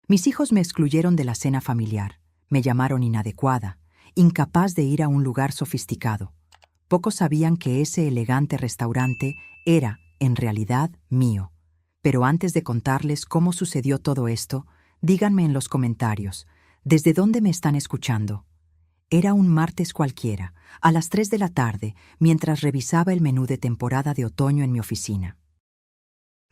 Mis hijos me excluyeron de la cena familiar, me llamaron inadecuada, incapaz de ir a un lugar sofisticado. Pocos sabían que ese elegante restaurante era, en realidad, mío. Pero antes de contarles cómo sucedió todo esto, díganme en los comentarios, ¿desde dónde me están escuchando? Era un martes cualquiera, a las 3 de la tarde, mientras revisaba el menú de temporada de otoño en mi oficina.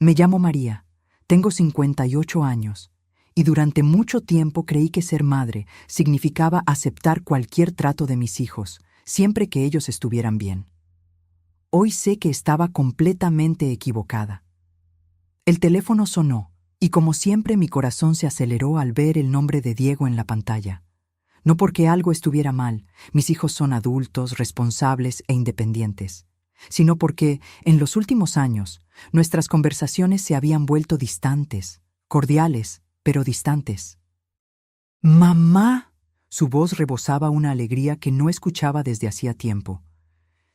Me llamo María, tengo 58 años, y durante mucho tiempo creí que ser madre significaba aceptar cualquier trato de mis hijos, siempre que ellos estuvieran bien. Hoy sé que estaba completamente equivocada. El teléfono sonó, y como siempre mi corazón se aceleró al ver el nombre de Diego en la pantalla. No porque algo estuviera mal, mis hijos son adultos, responsables e independientes, sino porque, en los últimos años, nuestras conversaciones se habían vuelto distantes, cordiales, pero distantes. ¡Mamá! Su voz rebosaba una alegría que no escuchaba desde hacía tiempo.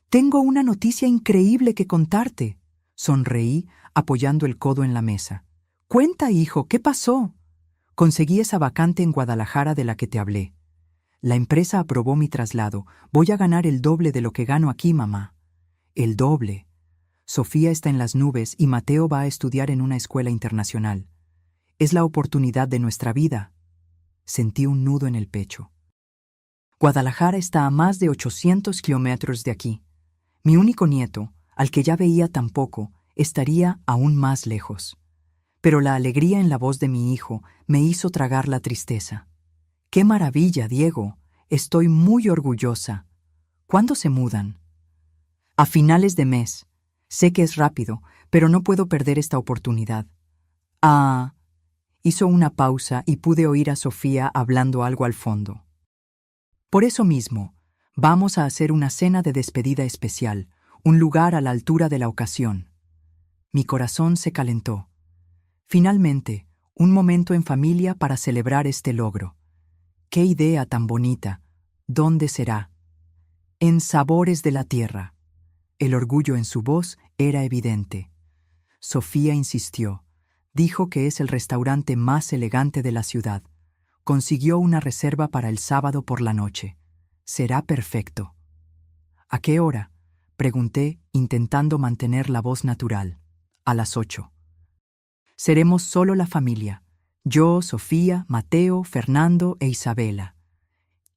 «Tengo una noticia increíble que contarte», sonreí, apoyando el codo en la mesa. «Cuenta, hijo, ¿qué pasó?» «Conseguí esa vacante en Guadalajara de la que te hablé. La empresa aprobó mi traslado. Voy a ganar el doble de lo que gano aquí, mamá». «El doble». Sofía está en las nubes y Mateo va a estudiar en una escuela internacional. Es la oportunidad de nuestra vida. Sentí un nudo en el pecho. Guadalajara está a más de 800 kilómetros de aquí. Mi único nieto, al que ya veía tan poco, estaría aún más lejos. Pero la alegría en la voz de mi hijo me hizo tragar la tristeza. «¡Qué maravilla, Diego! Estoy muy orgullosa. ¿Cuándo se mudan?» «A finales de mes. Sé que es rápido, pero no puedo perder esta oportunidad». «Ah». Hizo una pausa y pude oír a Sofía hablando algo al fondo. «Por eso mismo, vamos a hacer una cena de despedida especial, un lugar a la altura de la ocasión». Mi corazón se calentó. Finalmente, un momento en familia para celebrar este logro. ¡Qué idea tan bonita! ¿Dónde será? En Sabores de la Tierra. El orgullo en su voz era evidente. Sofía insistió. Dijo que es el restaurante más elegante de la ciudad. Consiguió una reserva para el sábado por la noche. Será perfecto. «¿A qué hora?», pregunté, intentando mantener la voz natural. «A las 8. Seremos solo la familia. Yo, Sofía, Mateo, Fernando e Isabela.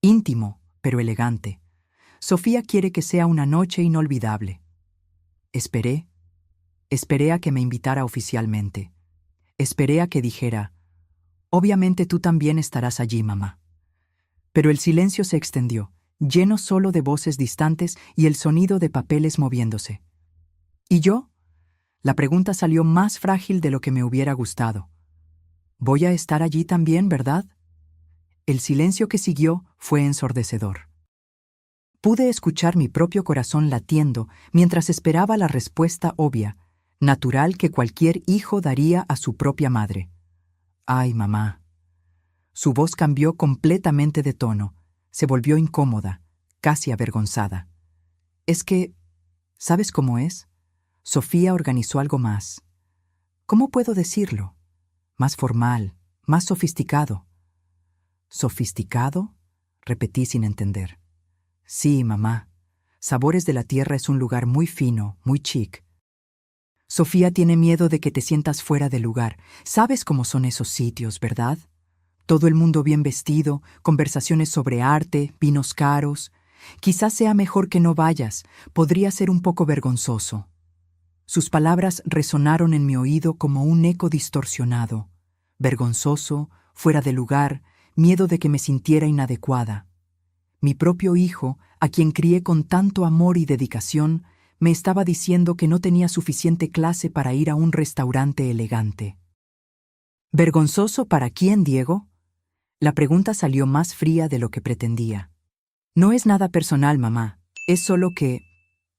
Íntimo, pero elegante. Sofía quiere que sea una noche inolvidable». Esperé a que me invitara oficialmente. Esperé a que dijera, «Obviamente tú también estarás allí, mamá». Pero el silencio se extendió, lleno solo de voces distantes y el sonido de papeles moviéndose. «¿Y yo?». La pregunta salió más frágil de lo que me hubiera gustado. «Voy a estar allí también, ¿verdad?». El silencio que siguió fue ensordecedor. Pude escuchar mi propio corazón latiendo mientras esperaba la respuesta obvia, natural que cualquier hijo daría a su propia madre. «Ay, mamá». Su voz cambió completamente de tono, se volvió incómoda, casi avergonzada. «Es que, ¿sabes cómo es? Sofía organizó algo más. ¿Cómo puedo decirlo? Más formal, más sofisticado». «¿Sofisticado?», repetí sin entender. «Sí, mamá. Sabores de la Tierra es un lugar muy fino, muy chic. Sofía tiene miedo de que te sientas fuera de lugar. Sabes cómo son esos sitios, ¿verdad? Todo el mundo bien vestido, conversaciones sobre arte, vinos caros. Quizás sea mejor que no vayas, podría ser un poco vergonzoso». Sus palabras resonaron en mi oído como un eco distorsionado. Vergonzoso, fuera de lugar, miedo de que me sintiera inadecuada. Mi propio hijo, a quien crié con tanto amor y dedicación, me estaba diciendo que no tenía suficiente clase para ir a un restaurante elegante. «¿Vergonzoso para quién, Diego?». La pregunta salió más fría de lo que pretendía. «No es nada personal, mamá. Es solo que...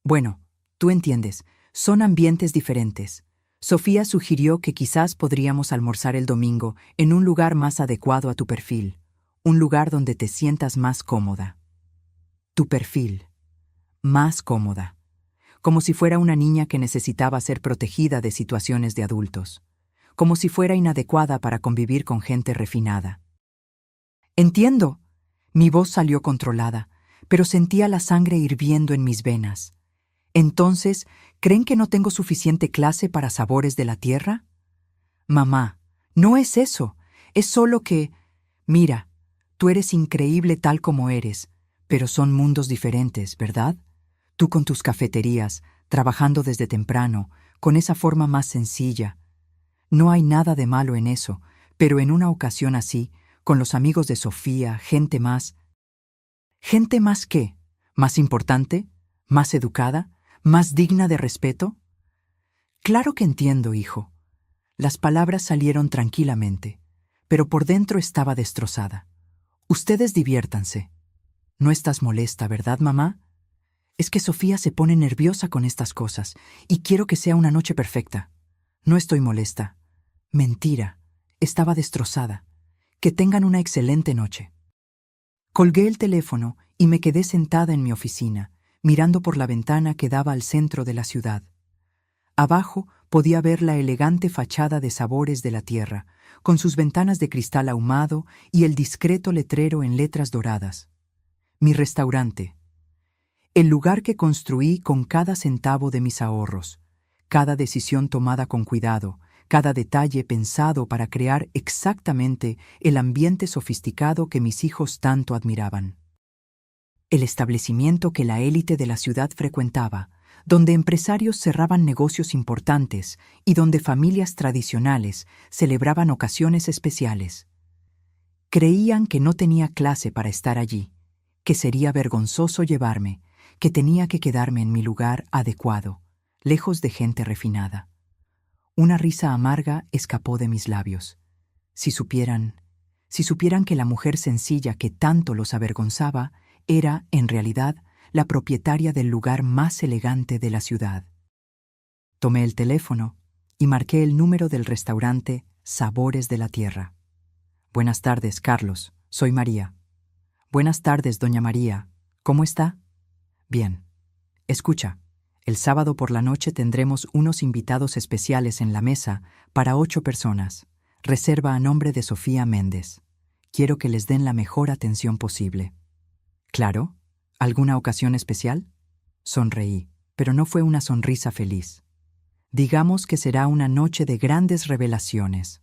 Bueno, tú entiendes, son ambientes diferentes. Sofía sugirió que quizás podríamos almorzar el domingo en un lugar más adecuado a tu perfil, un lugar donde te sientas más cómoda». Tu perfil. Más cómoda. Como si fuera una niña que necesitaba ser protegida de situaciones de adultos. como si fuera inadecuada para convivir con gente refinada. Entiendo. Mi voz salió controlada, pero sentía la sangre hirviendo en mis venas. Entonces, ¿creen que no tengo suficiente clase para sabores de la tierra? Mamá, no es eso. Es solo que... Mira, tú eres increíble tal como eres, pero son mundos diferentes, ¿verdad? Tú con tus cafeterías, trabajando desde temprano, con esa forma más sencilla. No hay nada de malo en eso, pero en una ocasión así, con los amigos de Sofía, gente más... ¿Gente más qué? ¿Más importante? ¿Más educada? ¿Más digna de respeto? Claro que entiendo, hijo. Las palabras salieron tranquilamente, pero por dentro estaba destrozada. Ustedes diviértanse. No estás molesta, ¿verdad, mamá? Es que Sofía se pone nerviosa con estas cosas, y quiero que sea una noche perfecta. No estoy molesta. Mentira. Estaba destrozada. Que tengan una excelente noche. Colgué el teléfono y me quedé sentada en mi oficina, mirando por la ventana que daba al centro de la ciudad. Abajo podía ver la elegante fachada de Sabores de la Tierra, con sus ventanas de cristal ahumado y el discreto letrero en letras doradas. Mi restaurante. El lugar que construí con cada centavo de mis ahorros, cada decisión tomada con cuidado, cada detalle pensado para crear exactamente el ambiente sofisticado que mis hijos tanto admiraban. El establecimiento que la élite de la ciudad frecuentaba, donde empresarios cerraban negocios importantes y donde familias tradicionales celebraban ocasiones especiales. Creían que no tenía clase para estar allí, que sería vergonzoso llevarme, que tenía que quedarme en mi lugar adecuado, lejos de gente refinada. Una risa amarga escapó de mis labios. Si supieran que la mujer sencilla que tanto los avergonzaba era, en realidad, la propietaria del lugar más elegante de la ciudad. Tomé el teléfono y marqué el número del restaurante Sabores de la Tierra. Buenas tardes, Carlos. Soy María. Buenas tardes, doña María. ¿Cómo está? Bien. Escucha. El sábado por la noche tendremos unos invitados especiales en la mesa para 8 personas. Reserva a nombre de Sofía Méndez. Quiero que les den la mejor atención posible. ¿Claro? ¿Alguna ocasión especial? Sonreí, pero no fue una sonrisa feliz. Digamos que será una noche de grandes revelaciones.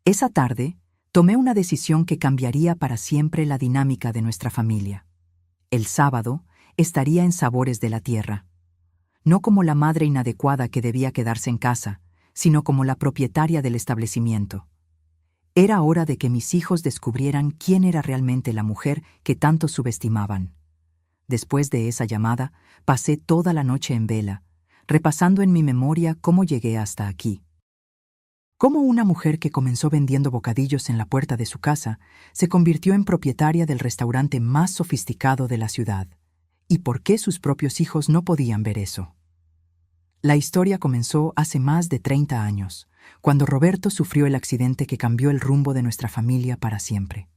Esa tarde, tomé una decisión que cambiaría para siempre la dinámica de nuestra familia. El sábado estaría en Sabores de la Tierra. No como la madre inadecuada que debía quedarse en casa, sino como la propietaria del establecimiento. Era hora de que mis hijos descubrieran quién era realmente la mujer que tanto subestimaban. Después de esa llamada, pasé toda la noche en vela, repasando en mi memoria cómo llegué hasta aquí. Cómo una mujer que comenzó vendiendo bocadillos en la puerta de su casa se convirtió en propietaria del restaurante más sofisticado de la ciudad. ¿Y por qué sus propios hijos no podían ver eso? La historia comenzó hace más de 30 años, cuando Roberto sufrió el accidente que cambió el rumbo de nuestra familia para siempre.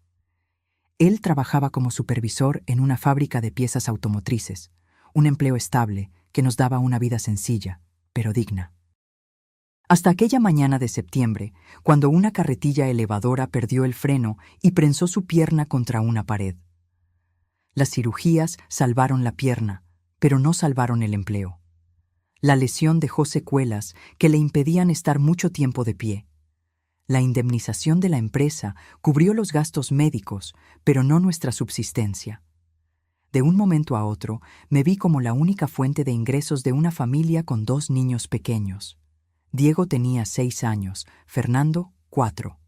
Él trabajaba como supervisor en una fábrica de piezas automotrices, un empleo estable que nos daba una vida sencilla, pero digna. Hasta aquella mañana de septiembre, cuando una carretilla elevadora perdió el freno y prensó su pierna contra una pared. Las cirugías salvaron la pierna, pero no salvaron el empleo. La lesión dejó secuelas que le impedían estar mucho tiempo de pie. La indemnización de la empresa cubrió los gastos médicos, pero no nuestra subsistencia. De un momento a otro, me vi como la única fuente de ingresos de una familia con 2 niños pequeños. Diego tenía 6 años, Fernando, 4.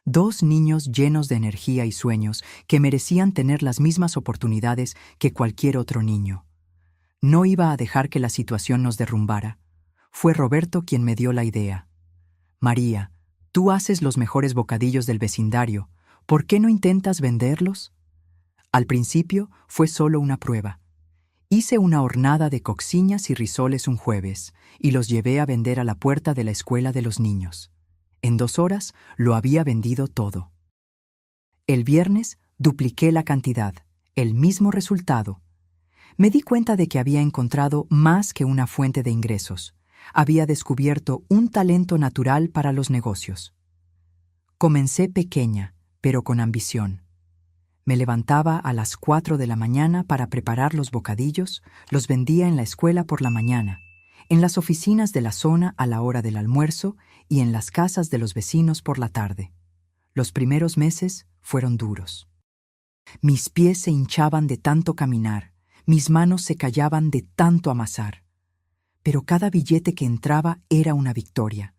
2 niños llenos de energía y sueños que merecían tener las mismas oportunidades que cualquier otro niño. No iba a dejar que la situación nos derrumbara. Fue Roberto quien me dio la idea. María, tú haces los mejores bocadillos del vecindario. ¿Por qué no intentas venderlos? Al principio fue solo una prueba. Hice una hornada de coxiñas y risoles un jueves y los llevé a vender a la puerta de la escuela de los niños. En 2 horas lo había vendido todo. El viernes dupliqué la cantidad, el mismo resultado. Me di cuenta de que había encontrado más que una fuente de ingresos. Había descubierto un talento natural para los negocios. Comencé pequeña, pero con ambición. Me levantaba a las 4 de la mañana para preparar los bocadillos, los vendía en la escuela por la mañana, en las oficinas de la zona a la hora del almuerzo y en las casas de los vecinos por la tarde. Los primeros meses fueron duros. Mis pies se hinchaban de tanto caminar, mis manos se callaban de tanto amasar. Pero cada billete que entraba era una victoria.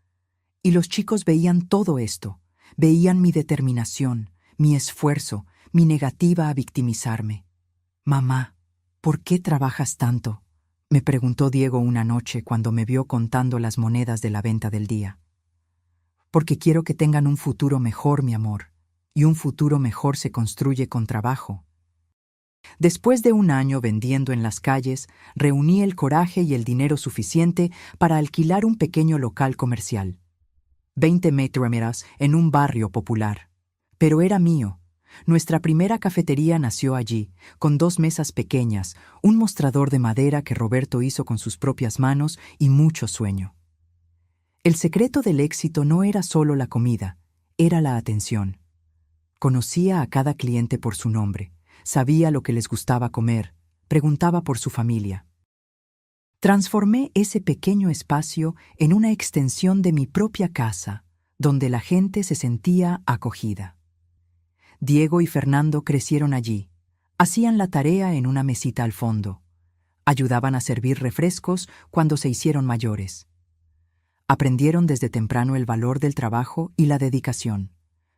Y los chicos veían todo esto, veían mi determinación, mi esfuerzo, mi negativa a victimizarme. «Mamá, ¿por qué trabajas tanto?», me preguntó Diego una noche cuando me vio contando las monedas de la venta del día. «Porque quiero que tengan un futuro mejor, mi amor, y un futuro mejor se construye con trabajo». Después de un año vendiendo en las calles, reuní el coraje y el dinero suficiente para alquilar un pequeño local comercial. 20 metros en un barrio popular. Pero era mío. Nuestra primera cafetería nació allí, con 2 mesas pequeñas, un mostrador de madera que Roberto hizo con sus propias manos y mucho sueño. El secreto del éxito no era solo la comida, era la atención. Conocía a cada cliente por su nombre, sabía lo que les gustaba comer, preguntaba por su familia. Transformé ese pequeño espacio en una extensión de mi propia casa, donde la gente se sentía acogida. Diego y Fernando crecieron allí, hacían la tarea en una mesita al fondo, ayudaban a servir refrescos cuando se hicieron mayores. Aprendieron desde temprano el valor del trabajo y la dedicación,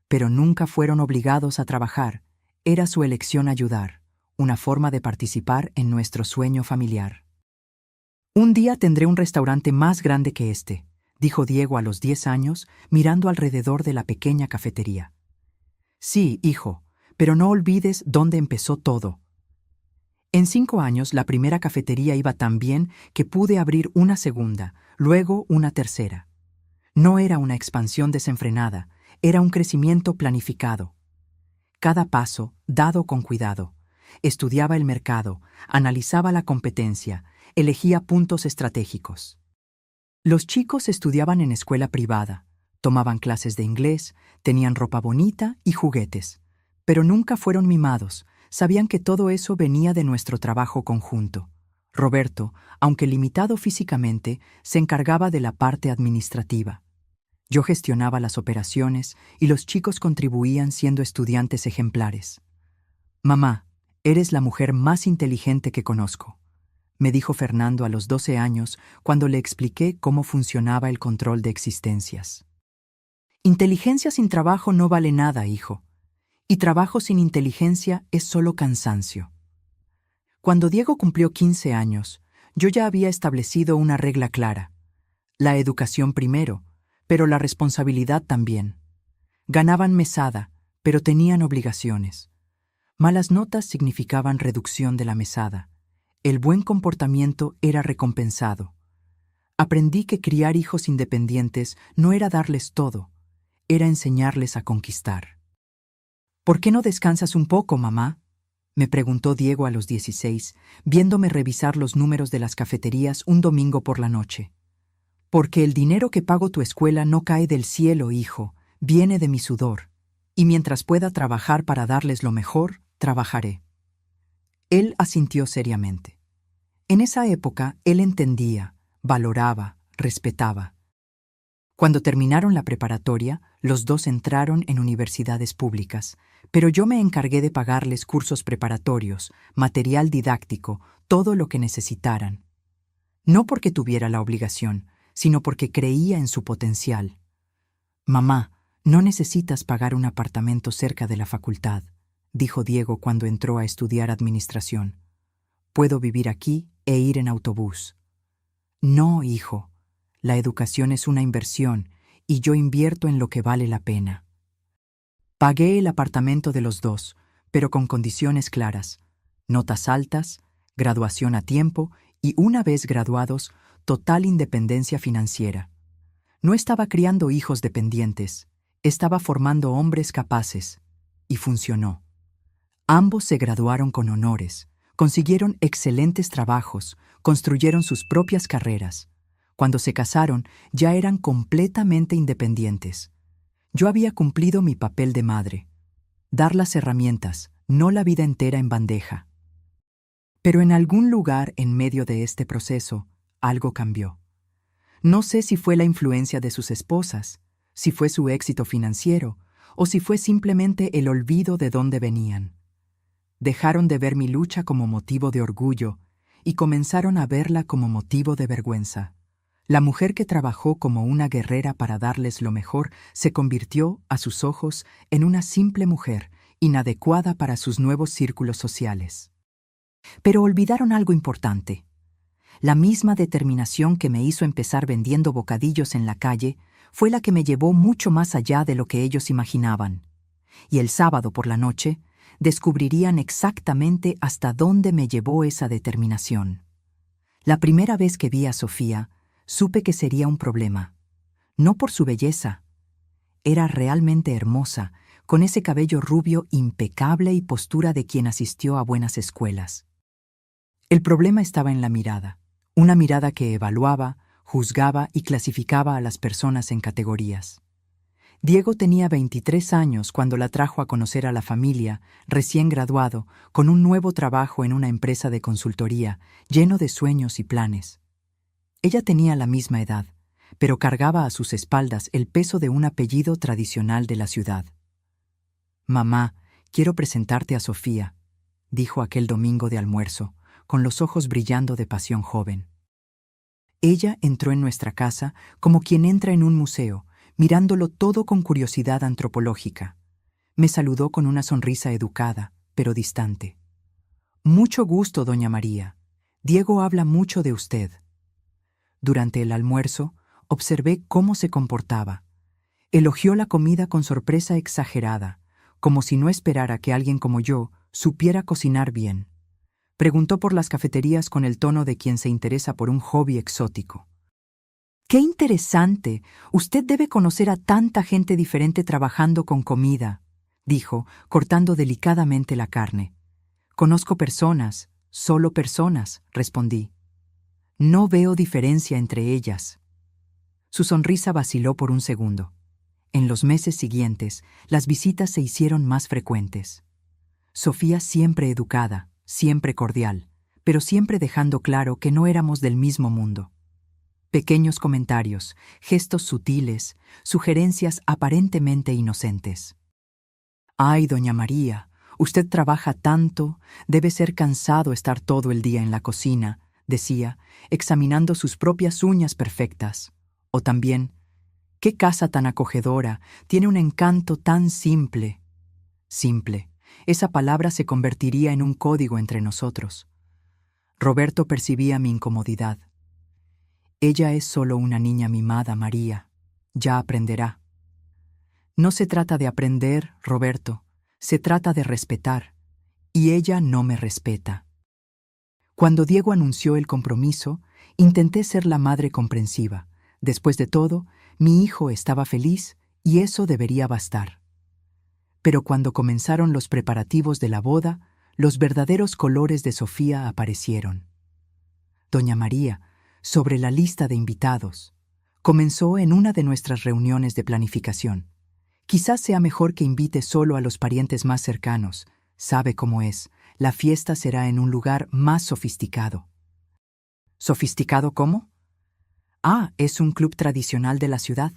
pero nunca fueron obligados a trabajar. Era su elección ayudar, una forma de participar en nuestro sueño familiar. «Un día tendré un restaurante más grande que este», dijo Diego a los 10 años, mirando alrededor de la pequeña cafetería. «Sí, hijo, pero no olvides dónde empezó todo». En 5 años la primera cafetería iba tan bien que pude abrir una segunda, luego una tercera. No era una expansión desenfrenada, era un crecimiento planificado. Cada paso, dado con cuidado. Estudiaba el mercado, analizaba la competencia, elegía puntos estratégicos. Los chicos estudiaban en escuela privada, tomaban clases de inglés, tenían ropa bonita y juguetes, pero nunca fueron mimados, sabían que todo eso venía de nuestro trabajo conjunto. Roberto, aunque limitado físicamente, se encargaba de la parte administrativa. Yo gestionaba las operaciones y los chicos contribuían siendo estudiantes ejemplares. «Mamá, eres la mujer más inteligente que conozco», me dijo Fernando a los 12 años cuando le expliqué cómo funcionaba el control de existencias. «Inteligencia sin trabajo no vale nada, hijo, y trabajo sin inteligencia es solo cansancio». Cuando Diego cumplió 15 años, yo ya había establecido una regla clara: la educación primero, pero la responsabilidad también. Ganaban mesada, pero tenían obligaciones. Malas notas significaban reducción de la mesada. El buen comportamiento era recompensado. Aprendí que criar hijos independientes no era darles todo, era enseñarles a conquistar. «¿Por qué no descansas un poco, mamá?», me preguntó Diego a los 16, viéndome revisar los números de las cafeterías un domingo por la noche. «Porque el dinero que pago tu escuela no cae del cielo, hijo, viene de mi sudor, y mientras pueda trabajar para darles lo mejor, trabajaré». Él asintió seriamente. En esa época, él entendía, valoraba, respetaba. Cuando terminaron la preparatoria, los dos entraron en universidades públicas, pero yo me encargué de pagarles cursos preparatorios, material didáctico, todo lo que necesitaran. No porque tuviera la obligación, sino porque creía en su potencial. «Mamá, no necesitas pagar un apartamento cerca de la facultad», dijo Diego cuando entró a estudiar administración. «Puedo vivir aquí e ir en autobús». «No, hijo, la educación es una inversión y yo invierto en lo que vale la pena». Pagué el apartamento de los dos, pero con condiciones claras: notas altas, graduación a tiempo y, una vez graduados, total independencia financiera. No estaba criando hijos dependientes, estaba formando hombres capaces, y funcionó. Ambos se graduaron con honores, consiguieron excelentes trabajos, construyeron sus propias carreras. Cuando se casaron, ya eran completamente independientes. Yo había cumplido mi papel de madre. Dar las herramientas, no la vida entera en bandeja. Pero en algún lugar en medio de este proceso, algo cambió. No sé si fue la influencia de sus esposas, si fue su éxito financiero, o si fue simplemente el olvido de dónde venían. Dejaron de ver mi lucha como motivo de orgullo y comenzaron a verla como motivo de vergüenza. La mujer que trabajó como una guerrera para darles lo mejor se convirtió, a sus ojos, en una simple mujer, inadecuada para sus nuevos círculos sociales. Pero olvidaron algo importante. La misma determinación que me hizo empezar vendiendo bocadillos en la calle fue la que me llevó mucho más allá de lo que ellos imaginaban. Y el sábado por la noche, descubrirían exactamente hasta dónde me llevó esa determinación. La primera vez que vi a Sofía, supe que sería un problema. No por su belleza. Era realmente hermosa, con ese cabello rubio impecable y postura de quien asistió a buenas escuelas. El problema estaba en la mirada, una mirada que evaluaba, juzgaba y clasificaba a las personas en categorías. Diego tenía 23 años cuando la trajo a conocer a la familia, recién graduado, con un nuevo trabajo en una empresa de consultoría, lleno de sueños y planes. Ella tenía la misma edad, pero cargaba a sus espaldas el peso de un apellido tradicional de la ciudad. «Mamá, quiero presentarte a Sofía», dijo aquel domingo de almuerzo, con los ojos brillando de pasión joven. Ella entró en nuestra casa como quien entra en un museo, mirándolo todo con curiosidad antropológica. Me saludó con una sonrisa educada, pero distante. «Mucho gusto, doña María. Diego habla mucho de usted». Durante el almuerzo, observé cómo se comportaba. Elogió la comida con sorpresa exagerada, como si no esperara que alguien como yo supiera cocinar bien. Preguntó por las cafeterías con el tono de quien se interesa por un hobby exótico. «¡Qué interesante! Usted debe conocer a tanta gente diferente trabajando con comida», dijo, cortando delicadamente la carne. «Conozco personas, solo personas», respondí. «No veo diferencia entre ellas». Su sonrisa vaciló por un segundo. En los meses siguientes, las visitas se hicieron más frecuentes. Sofía siempre educada, siempre cordial, pero siempre dejando claro que no éramos del mismo mundo. Pequeños comentarios, gestos sutiles, sugerencias aparentemente inocentes. «Ay, doña María, usted trabaja tanto, debe ser cansado estar todo el día en la cocina», decía, examinando sus propias uñas perfectas. O también, «¡Qué casa tan acogedora! Tiene un encanto tan simple». Simple. Esa palabra se convertiría en un código entre nosotros. Roberto percibía mi incomodidad. «Ella es solo una niña mimada, María. Ya aprenderá». «No se trata de aprender, Roberto. Se trata de respetar. Y ella no me respeta». Cuando Diego anunció el compromiso, intenté ser la madre comprensiva. Después de todo, mi hijo estaba feliz y eso debería bastar. Pero cuando comenzaron los preparativos de la boda, los verdaderos colores de Sofía aparecieron. Doña María, sobre la lista de invitados, comenzó en una de nuestras reuniones de planificación. «Quizás sea mejor que invite solo a los parientes más cercanos. Sabe cómo es, la fiesta será en un lugar más sofisticado». ¿Sofisticado cómo? «Ah, es un club tradicional de la ciudad.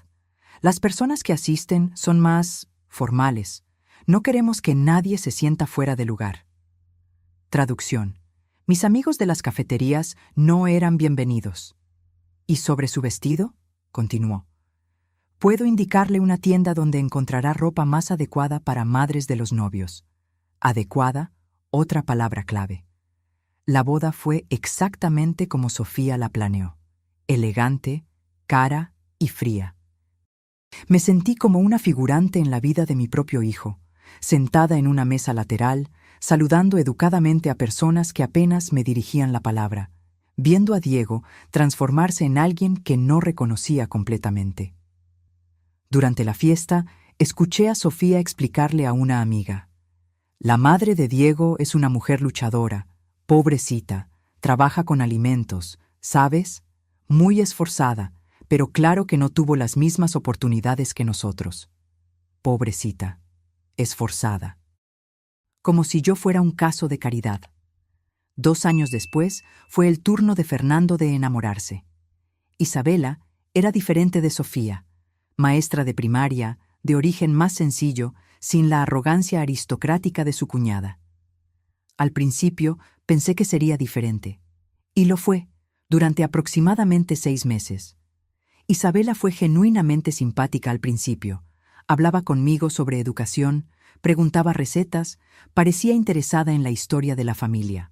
Las personas que asisten son más formales. No queremos que nadie se sienta fuera de lugar». Traducción. Mis amigos de las cafeterías no eran bienvenidos. «¿Y sobre su vestido?», continuó. «Puedo indicarle una tienda donde encontrará ropa más adecuada para madres de los novios». Adecuada, otra palabra clave. La boda fue exactamente como Sofía la planeó. Elegante, cara y fría. Me sentí como una figurante en la vida de mi propio hijo, sentada en una mesa lateral, saludando educadamente a personas que apenas me dirigían la palabra, viendo a Diego transformarse en alguien que no reconocía completamente. Durante la fiesta, escuché a Sofía explicarle a una amiga: «La madre de Diego es una mujer luchadora, pobrecita, trabaja con alimentos, ¿sabes? muy esforzada, pero claro que no tuvo las mismas oportunidades que nosotros. Pobrecita, esforzada. Como si yo fuera un caso de caridad. 2 años después, fue el turno de Fernando de enamorarse. Isabela era diferente de Sofía, maestra de primaria, de origen más sencillo, sin la arrogancia aristocrática de su cuñada. Al principio pensé que sería diferente. Y lo fue, durante aproximadamente 6 meses. Isabela fue genuinamente simpática al principio. Hablaba conmigo sobre educación, preguntaba recetas, parecía interesada en la historia de la familia.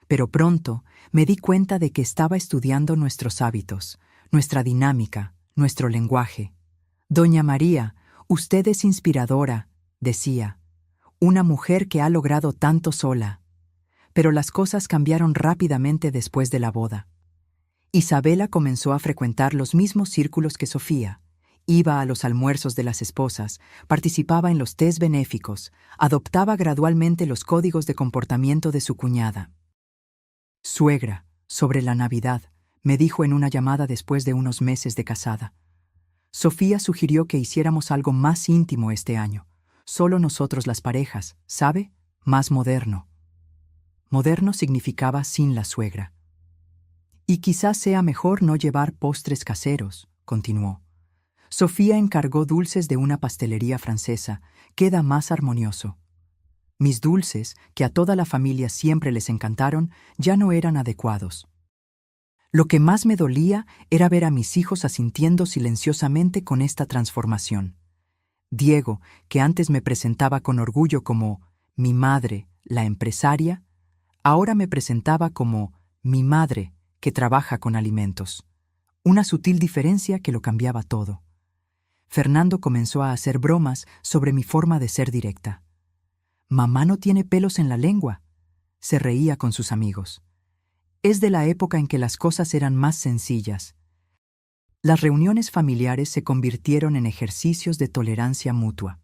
Pero pronto me di cuenta de que estaba estudiando nuestros hábitos, nuestra dinámica, nuestro lenguaje. Doña María, usted es inspiradora, decía. Una mujer que ha logrado tanto sola. Pero las cosas cambiaron rápidamente después de la boda. Isabela comenzó a frecuentar los mismos círculos que Sofía. Iba a los almuerzos de las esposas, participaba en los tés benéficos, adoptaba gradualmente los códigos de comportamiento de su cuñada. Suegra, sobre la Navidad, me dijo en una llamada después de unos meses de casada. Sofía sugirió que hiciéramos algo más íntimo este año. Solo nosotros las parejas, ¿sabe? Más moderno. Moderno significaba sin la suegra. Y quizás sea mejor no llevar postres caseros, continuó. Sofía encargó dulces de una pastelería francesa. Queda más armonioso. Mis dulces, que a toda la familia siempre les encantaron, ya no eran adecuados. Lo que más me dolía era ver a mis hijos asintiendo silenciosamente con esta transformación. Diego, que antes me presentaba con orgullo como mi madre, la empresaria, ahora me presentaba como mi madre, que trabaja con alimentos. Una sutil diferencia que lo cambiaba todo. Fernando comenzó a hacer bromas sobre mi forma de ser directa. «Mamá no tiene pelos en la lengua», se reía con sus amigos. Es de la época en que las cosas eran más sencillas. Las reuniones familiares se convirtieron en ejercicios de tolerancia mutua.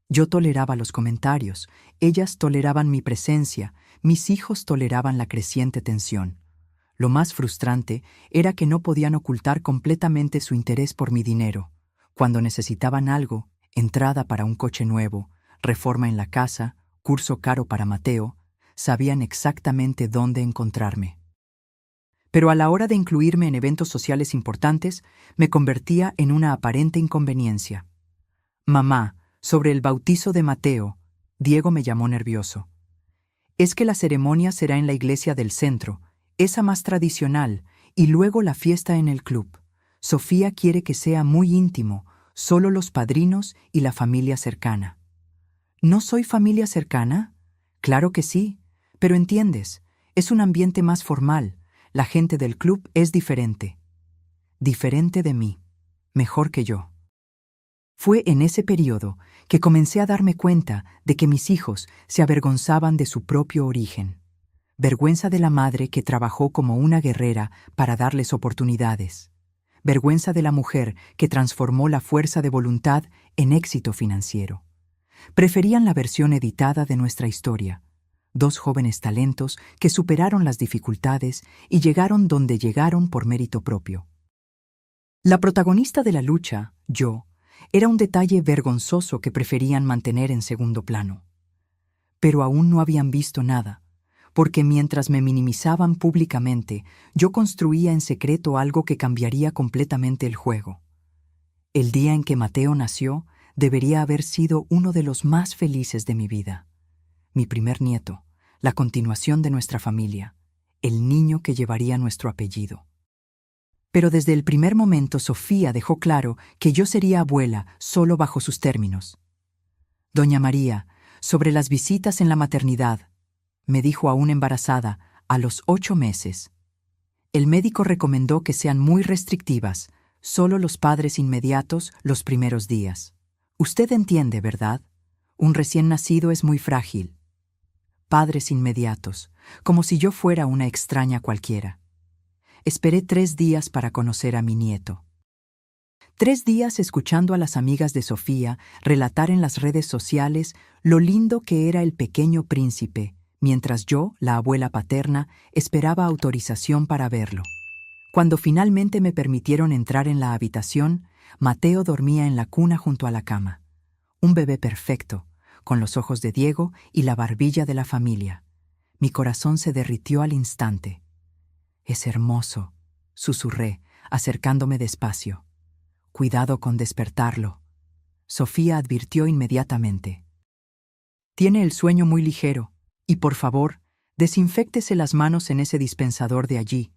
Yo toleraba los comentarios, ellas toleraban mi presencia, mis hijos toleraban la creciente tensión. Lo más frustrante era que no podían ocultar completamente su interés por mi dinero. Cuando necesitaban algo, entrada para un coche nuevo, reforma en la casa, curso caro para Mateo, sabían exactamente dónde encontrarme. Pero a la hora de incluirme en eventos sociales importantes, me convertía en una aparente inconveniencia. «Mamá, sobre el bautizo de Mateo», Diego me llamó nervioso. «Es que la ceremonia será en la iglesia del centro, esa más tradicional, y luego la fiesta en el club. Sofía quiere que sea muy íntimo, solo los padrinos y la familia cercana». ¿No soy familia cercana? Claro que sí, pero entiendes, es un ambiente más formal. La gente del club es diferente. Diferente de mí, mejor que yo. Fue en ese periodo que comencé a darme cuenta de que mis hijos se avergonzaban de su propio origen. Vergüenza de la madre que trabajó como una guerrera para darles oportunidades. Vergüenza de la mujer que transformó la fuerza de voluntad en éxito financiero. Preferían la versión editada de nuestra historia. 2 jóvenes talentos que superaron las dificultades y llegaron donde llegaron por mérito propio. La protagonista de la lucha, yo, era un detalle vergonzoso que preferían mantener en segundo plano. Pero aún no habían visto nada, porque mientras me minimizaban públicamente, yo construía en secreto algo que cambiaría completamente el juego. El día en que Mateo nació, debería haber sido uno de los más felices de mi vida. Mi primer nieto, la continuación de nuestra familia, el niño que llevaría nuestro apellido. Pero desde el primer momento Sofía dejó claro que yo sería abuela solo bajo sus términos. «Doña María, sobre las visitas en la maternidad», me dijo aún embarazada, a los 8 meses. «El médico recomendó que sean muy restrictivas, solo los padres inmediatos los primeros días. Usted entiende, ¿verdad? Un recién nacido es muy frágil. Padres inmediatos, como si yo fuera una extraña cualquiera. Esperé 3 días para conocer a mi nieto. 3 días escuchando a las amigas de Sofía relatar en las redes sociales lo lindo que era el pequeño príncipe, mientras yo, la abuela paterna, esperaba autorización para verlo. Cuando finalmente me permitieron entrar en la habitación, Mateo dormía en la cuna junto a la cama. Un bebé perfecto, con los ojos de Diego y la barbilla de la familia. Mi corazón se derritió al instante. «Es hermoso», susurré, acercándome despacio. «Cuidado con despertarlo». Sofía advirtió inmediatamente. «Tiene el sueño muy ligero, y por favor, desinféctese las manos en ese dispensador de allí.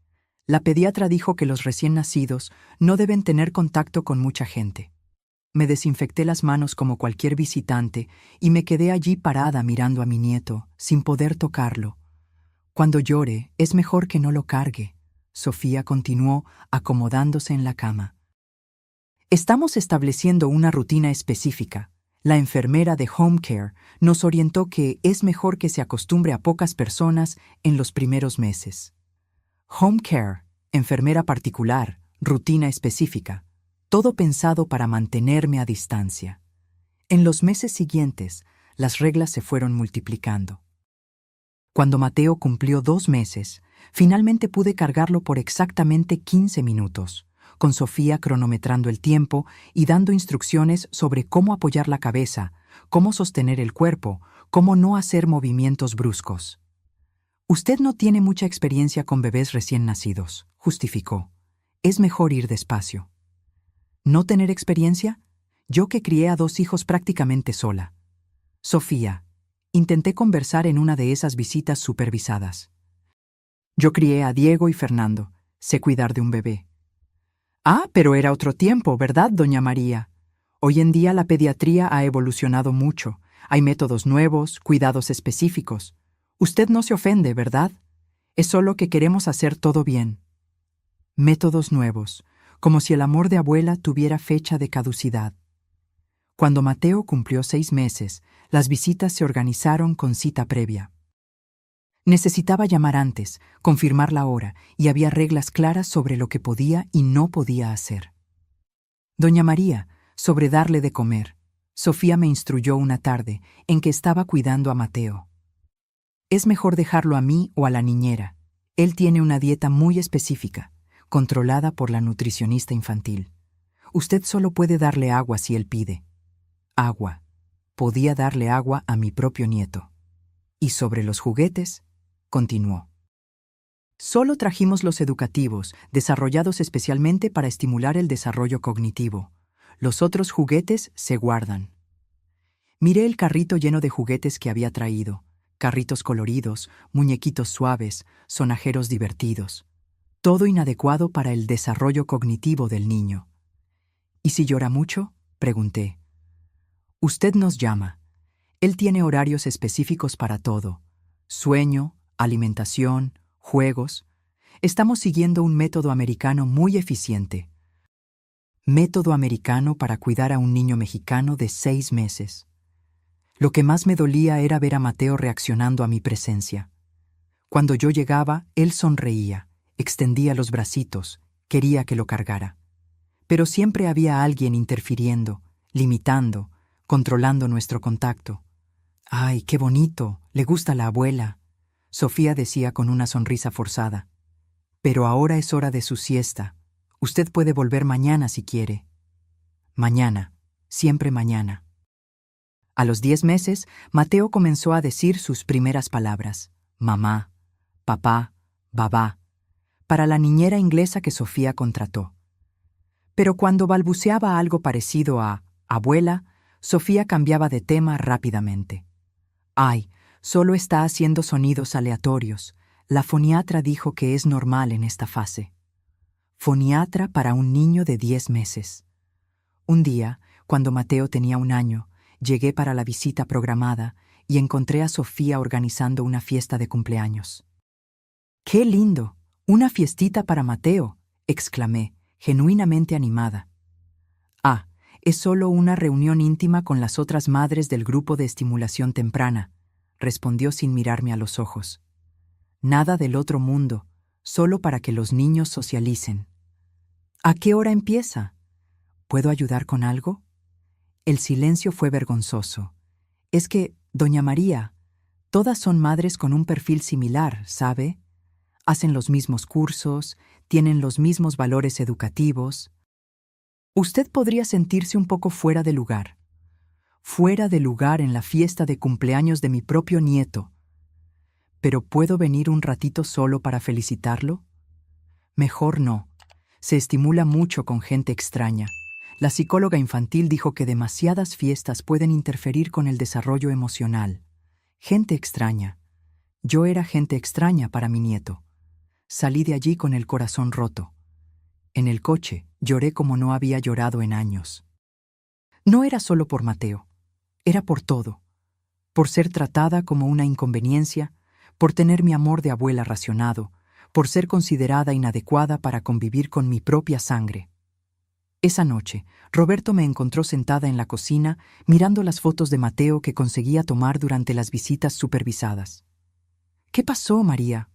La pediatra dijo que los recién nacidos no deben tener contacto con mucha gente». Me desinfecté las manos como cualquier visitante y me quedé allí parada mirando a mi nieto, sin poder tocarlo. «Cuando llore, es mejor que no lo cargue», Sofía continuó, acomodándose en la cama. «Estamos estableciendo una rutina específica. La enfermera de Home Care nos orientó que es mejor que se acostumbre a pocas personas en los primeros meses». Home Care, enfermera particular, rutina específica. Todo pensado para mantenerme a distancia. En los meses siguientes, las reglas se fueron multiplicando. Cuando Mateo cumplió 2 meses, finalmente pude cargarlo por exactamente 15 minutos, con Sofía cronometrando el tiempo y dando instrucciones sobre cómo apoyar la cabeza, cómo sostener el cuerpo, cómo no hacer movimientos bruscos. «Usted no tiene mucha experiencia con bebés recién nacidos», justificó. «Es mejor ir despacio». ¿No tener experiencia? Yo que crié a 2 hijos prácticamente sola. Sofía, intenté conversar en una de esas visitas supervisadas. Yo crié a Diego y Fernando, sé cuidar de un bebé. Ah, pero era otro tiempo, ¿verdad, doña María? Hoy en día la pediatría ha evolucionado mucho. Hay métodos nuevos, cuidados específicos. Usted no se ofende, ¿verdad? Es solo que queremos hacer todo bien. Métodos nuevos. Como si el amor de abuela tuviera fecha de caducidad. Cuando Mateo cumplió 6 meses, las visitas se organizaron con cita previa. Necesitaba llamar antes, confirmar la hora, y había reglas claras sobre lo que podía y no podía hacer. Doña María, sobre darle de comer. Sofía me instruyó una tarde en que estaba cuidando a Mateo. «Es mejor dejarlo a mí o a la niñera. Él tiene una dieta muy específica, controlada por la nutricionista infantil. Usted solo puede darle agua si él pide». Agua. Podía darle agua a mi propio nieto. «Y sobre los juguetes», continuó. «Solo trajimos los educativos, desarrollados especialmente para estimular el desarrollo cognitivo. Los otros juguetes se guardan». Miré el carrito lleno de juguetes que había traído. Carritos coloridos, muñequitos suaves, sonajeros divertidos. Todo inadecuado para el desarrollo cognitivo del niño. «¿Y si llora mucho?», pregunté. «Usted nos llama. Él tiene horarios específicos para todo. Sueño, alimentación, juegos. Estamos siguiendo un método americano muy eficiente». Método americano para cuidar a un niño mexicano de 6 meses. Lo que más me dolía era ver a Mateo reaccionando a mi presencia. Cuando yo llegaba, él sonreía, extendía los bracitos, quería que lo cargara. Pero siempre había alguien interfiriendo, limitando, controlando nuestro contacto. «Ay, qué bonito, le gusta la abuela», Sofía decía con una sonrisa forzada. «Pero ahora es hora de su siesta. Usted puede volver mañana si quiere». Mañana, siempre mañana. A los 10 meses, Mateo comenzó a decir sus primeras palabras: mamá, papá, babá, para la niñera inglesa que Sofía contrató. Pero cuando balbuceaba algo parecido a abuela, Sofía cambiaba de tema rápidamente. «Ay, solo está haciendo sonidos aleatorios. La foniatra dijo que es normal en esta fase». Foniatra para un niño de 10 meses. Un día, cuando Mateo tenía 1 año, llegué para la visita programada y encontré a Sofía organizando una fiesta de cumpleaños. «¡Qué lindo! ¡Una fiestita para Mateo!», exclamé, genuinamente animada. «Ah, es solo una reunión íntima con las otras madres del grupo de estimulación temprana», respondió sin mirarme a los ojos. «Nada del otro mundo, solo para que los niños socialicen». «¿A qué hora empieza? ¿Puedo ayudar con algo?». El silencio fue vergonzoso. «Es que, doña María, todas son madres con un perfil similar, ¿sabe? Hacen los mismos cursos, tienen los mismos valores educativos. Usted podría sentirse un poco fuera de lugar. Fuera de lugar en la fiesta de cumpleaños de mi propio nieto. ¿Pero puedo venir un ratito solo para felicitarlo? Mejor no. Se estimula mucho con gente extraña. La psicóloga infantil dijo que demasiadas fiestas pueden interferir con el desarrollo emocional. Gente extraña. Yo era gente extraña para mi nieto. Salí de allí con el corazón roto. En el coche, lloré como no había llorado en años. No era solo por Mateo. Era por todo. Por ser tratada como una inconveniencia, por tener mi amor de abuela racionado, por ser considerada inadecuada para convivir con mi propia sangre. Esa noche, Roberto me encontró sentada en la cocina mirando las fotos de Mateo que conseguía tomar durante las visitas supervisadas. ¿Qué pasó, María?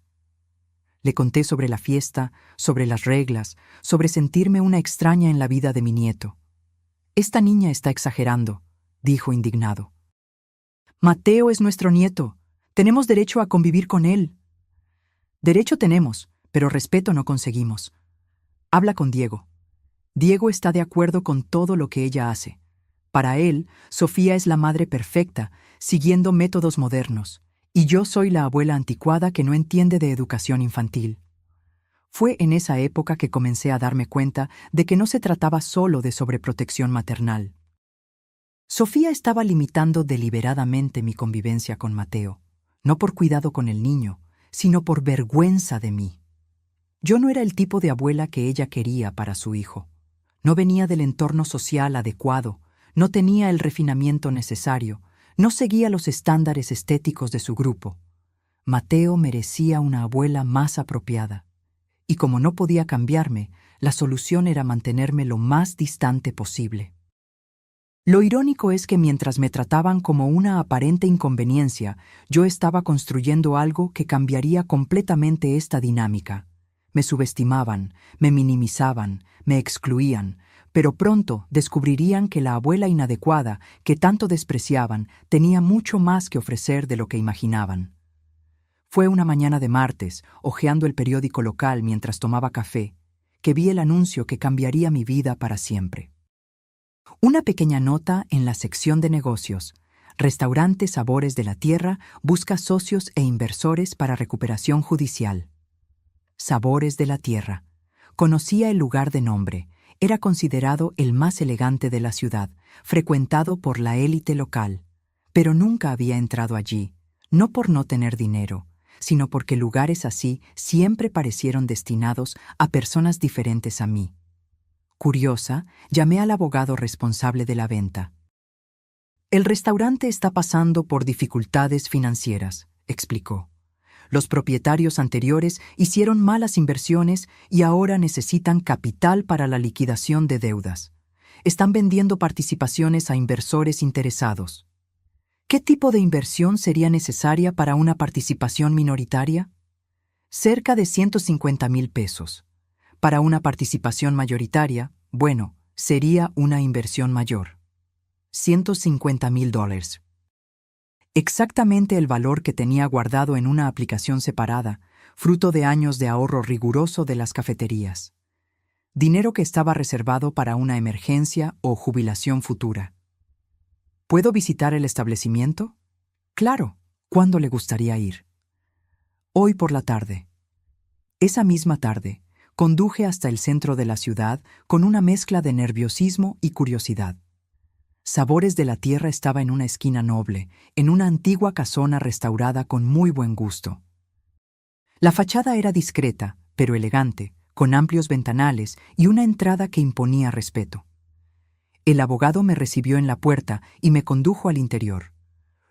Le conté sobre la fiesta, sobre las reglas, sobre sentirme una extraña en la vida de mi nieto. Esta niña está exagerando, dijo indignado. Mateo es nuestro nieto. Tenemos derecho a convivir con él. Derecho tenemos, pero respeto no conseguimos. Habla con Diego. Diego está de acuerdo con todo lo que ella hace. Para él, Sofía es la madre perfecta, siguiendo métodos modernos, y yo soy la abuela anticuada que no entiende de educación infantil. Fue en esa época que comencé a darme cuenta de que no se trataba solo de sobreprotección maternal. Sofía estaba limitando deliberadamente mi convivencia con Mateo, no por cuidado con el niño, sino por vergüenza de mí. Yo no era el tipo de abuela que ella quería para su hijo. No venía del entorno social adecuado, no tenía el refinamiento necesario, no seguía los estándares estéticos de su grupo. Mateo merecía una abuela más apropiada. Y como no podía cambiarme, la solución era mantenerme lo más distante posible. Lo irónico es que mientras me trataban como una aparente inconveniencia, yo estaba construyendo algo que cambiaría completamente esta dinámica. Me subestimaban, me minimizaban, me excluían, pero pronto descubrirían que la abuela inadecuada, que tanto despreciaban, tenía mucho más que ofrecer de lo que imaginaban. Fue una mañana de martes, hojeando el periódico local mientras tomaba café, que vi el anuncio que cambiaría mi vida para siempre. Una pequeña nota en la sección de negocios. Restaurante Sabores de la Tierra busca socios e inversores para recuperación judicial. Sabores de la Tierra. Conocía el lugar de nombre. Era considerado el más elegante de la ciudad, frecuentado por la élite local. Pero nunca había entrado allí, no por no tener dinero, sino porque lugares así siempre parecieron destinados a personas diferentes a mí. Curiosa, llamé al abogado responsable de la venta. El restaurante está pasando por dificultades financieras, explicó. Los propietarios anteriores hicieron malas inversiones y ahora necesitan capital para la liquidación de deudas. Están vendiendo participaciones a inversores interesados. ¿Qué tipo de inversión sería necesaria para una participación minoritaria? Cerca de 150,000 pesos. Para una participación mayoritaria, bueno, sería una inversión mayor. $150,000. Exactamente el valor que tenía guardado en una aplicación separada, fruto de años de ahorro riguroso de las cafeterías. Dinero que estaba reservado para una emergencia o jubilación futura. ¿Puedo visitar el establecimiento? Claro. ¿Cuándo le gustaría ir? Hoy por la tarde. Esa misma tarde, conduje hasta el centro de la ciudad con una mezcla de nerviosismo y curiosidad. Sabores de la Tierra estaba en una esquina noble, en una antigua casona restaurada con muy buen gusto. La fachada era discreta, pero elegante, con amplios ventanales y una entrada que imponía respeto. El abogado me recibió en la puerta y me condujo al interior.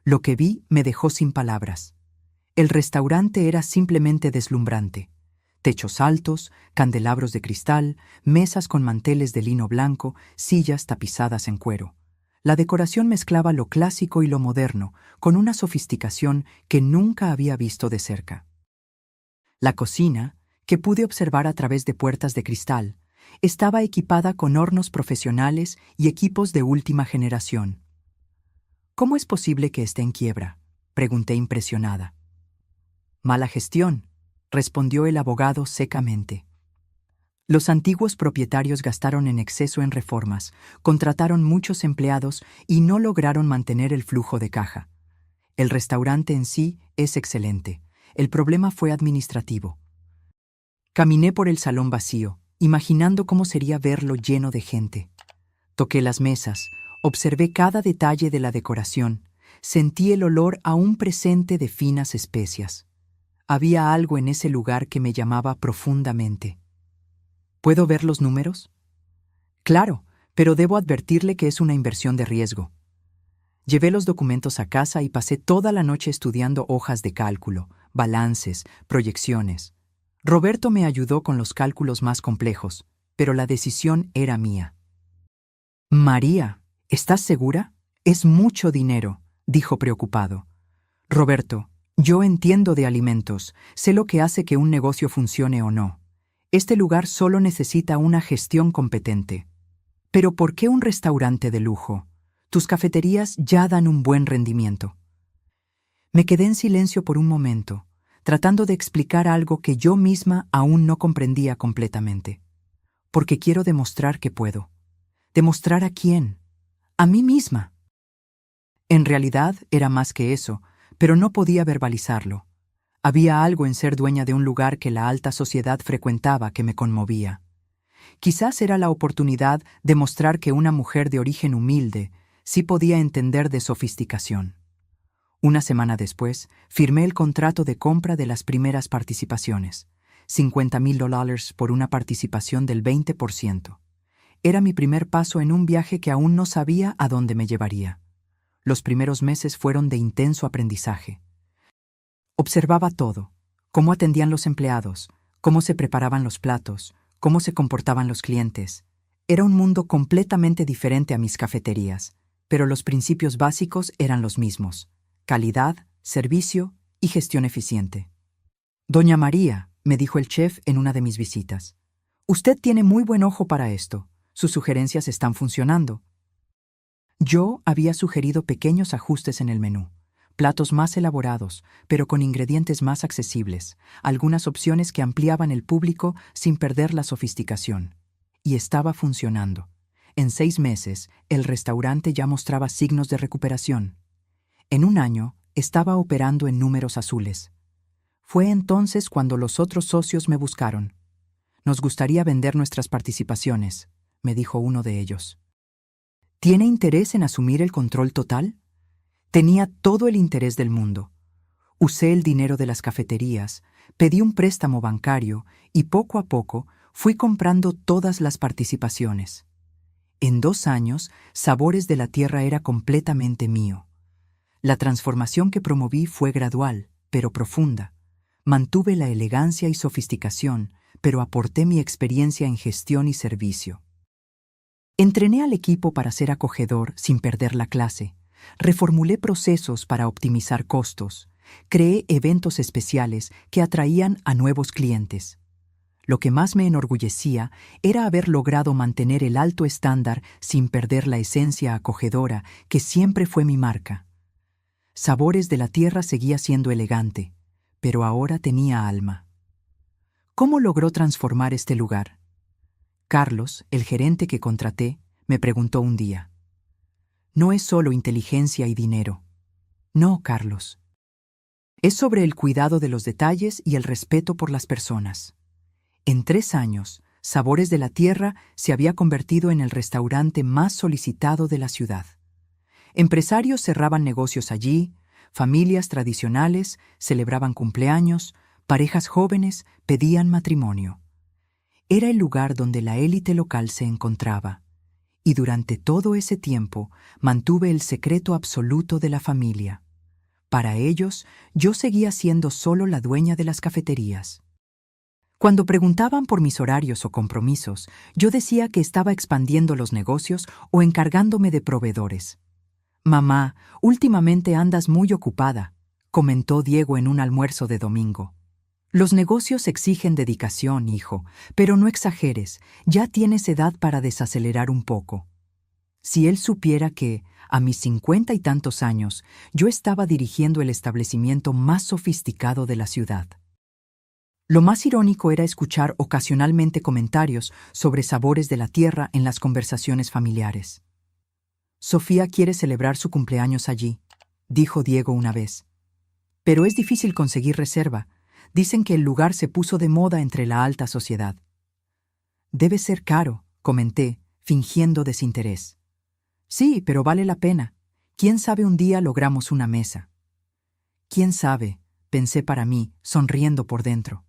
Lo que vi me dejó sin palabras. El restaurante era simplemente deslumbrante. Techos altos, candelabros de cristal, mesas con manteles de lino blanco, sillas tapizadas en cuero. La decoración mezclaba lo clásico y lo moderno, con una sofisticación que nunca había visto de cerca. La cocina, que pude observar a través de puertas de cristal, estaba equipada con hornos profesionales y equipos de última generación. ¿Cómo es posible que esté en quiebra?, pregunté impresionada. Mala gestión, respondió el abogado secamente. Los antiguos propietarios gastaron en exceso en reformas, contrataron muchos empleados y no lograron mantener el flujo de caja. El restaurante en sí es excelente. El problema fue administrativo. Caminé por el salón vacío, imaginando cómo sería verlo lleno de gente. Toqué las mesas, observé cada detalle de la decoración, sentí el olor aún presente de finas especias. Había algo en ese lugar que me llamaba profundamente. ¿Puedo ver los números? Claro, pero debo advertirle que es una inversión de riesgo. Llevé los documentos a casa y pasé toda la noche estudiando hojas de cálculo, balances, proyecciones. Roberto me ayudó con los cálculos más complejos, pero la decisión era mía. María, ¿estás segura? Es mucho dinero, dijo preocupado. Roberto, yo entiendo de alimentos, sé lo que hace que un negocio funcione o no. Este lugar solo necesita una gestión competente. Pero ¿por qué un restaurante de lujo? Tus cafeterías ya dan un buen rendimiento. Me quedé en silencio por un momento, tratando de explicar algo que yo misma aún no comprendía completamente. Porque quiero demostrar que puedo. ¿Demostrar a quién? A mí misma. En realidad era más que eso, pero no podía verbalizarlo. Había algo en ser dueña de un lugar que la alta sociedad frecuentaba que me conmovía. Quizás era la oportunidad de mostrar que una mujer de origen humilde sí podía entender de sofisticación. Una semana después, firmé el contrato de compra de las primeras participaciones, $50,000 por una participación del 20%. Era mi primer paso en un viaje que aún no sabía a dónde me llevaría. Los primeros meses fueron de intenso aprendizaje. Observaba todo, cómo atendían los empleados, cómo se preparaban los platos, cómo se comportaban los clientes. Era un mundo completamente diferente a mis cafeterías, pero los principios básicos eran los mismos: calidad, servicio y gestión eficiente. Doña María, me dijo el chef en una de mis visitas, usted tiene muy buen ojo para esto. Sus sugerencias están funcionando. Yo había sugerido pequeños ajustes en el menú, platos más elaborados, pero con ingredientes más accesibles, algunas opciones que ampliaban el público sin perder la sofisticación. Y estaba funcionando. En 6 meses, el restaurante ya mostraba signos de recuperación. En un año, estaba operando en números azules. Fue entonces cuando los otros socios me buscaron. Nos gustaría vender nuestras participaciones, me dijo uno de ellos. ¿Tiene interés en asumir el control total? Tenía todo el interés del mundo. Usé el dinero de las cafeterías, pedí un préstamo bancario y poco a poco fui comprando todas las participaciones. En 2 años, Sabores de la Tierra era completamente mío. La transformación que promoví fue gradual, pero profunda. Mantuve la elegancia y sofisticación, pero aporté mi experiencia en gestión y servicio. Entrené al equipo para ser acogedor sin perder la clase. Reformulé procesos para optimizar costos. Creé eventos especiales que atraían a nuevos clientes. Lo que más me enorgullecía era haber logrado mantener el alto estándar sin perder la esencia acogedora que siempre fue mi marca. Sabores de la Tierra seguía siendo elegante, pero ahora tenía alma. ¿Cómo logró transformar este lugar? Carlos, el gerente que contraté, me preguntó un día. No es solo inteligencia y dinero. No, Carlos. Es sobre el cuidado de los detalles y el respeto por las personas. En 3 años, Sabores de la Tierra se había convertido en el restaurante más solicitado de la ciudad. Empresarios cerraban negocios allí, familias tradicionales celebraban cumpleaños, parejas jóvenes pedían matrimonio. Era el lugar donde la élite local se encontraba, y durante todo ese tiempo mantuve el secreto absoluto de la familia. Para ellos, yo seguía siendo solo la dueña de las cafeterías. Cuando preguntaban por mis horarios o compromisos, yo decía que estaba expandiendo los negocios o encargándome de proveedores. «Mamá, últimamente andas muy ocupada», comentó Diego en un almuerzo de domingo. «Los negocios exigen dedicación, hijo, pero no exageres, ya tienes edad para desacelerar un poco». Si él supiera que, a mis 50 y tantos años, yo estaba dirigiendo el establecimiento más sofisticado de la ciudad. Lo más irónico era escuchar ocasionalmente comentarios sobre sabores de la tierra en las conversaciones familiares. Sofía quiere celebrar su cumpleaños allí, dijo Diego una vez. Pero es difícil conseguir reserva. Dicen que el lugar se puso de moda entre la alta sociedad. Debe ser caro, comenté, fingiendo desinterés. Sí, pero vale la pena. ¿Quién sabe un día logramos una mesa? ¿Quién sabe?, pensé para mí, sonriendo por dentro.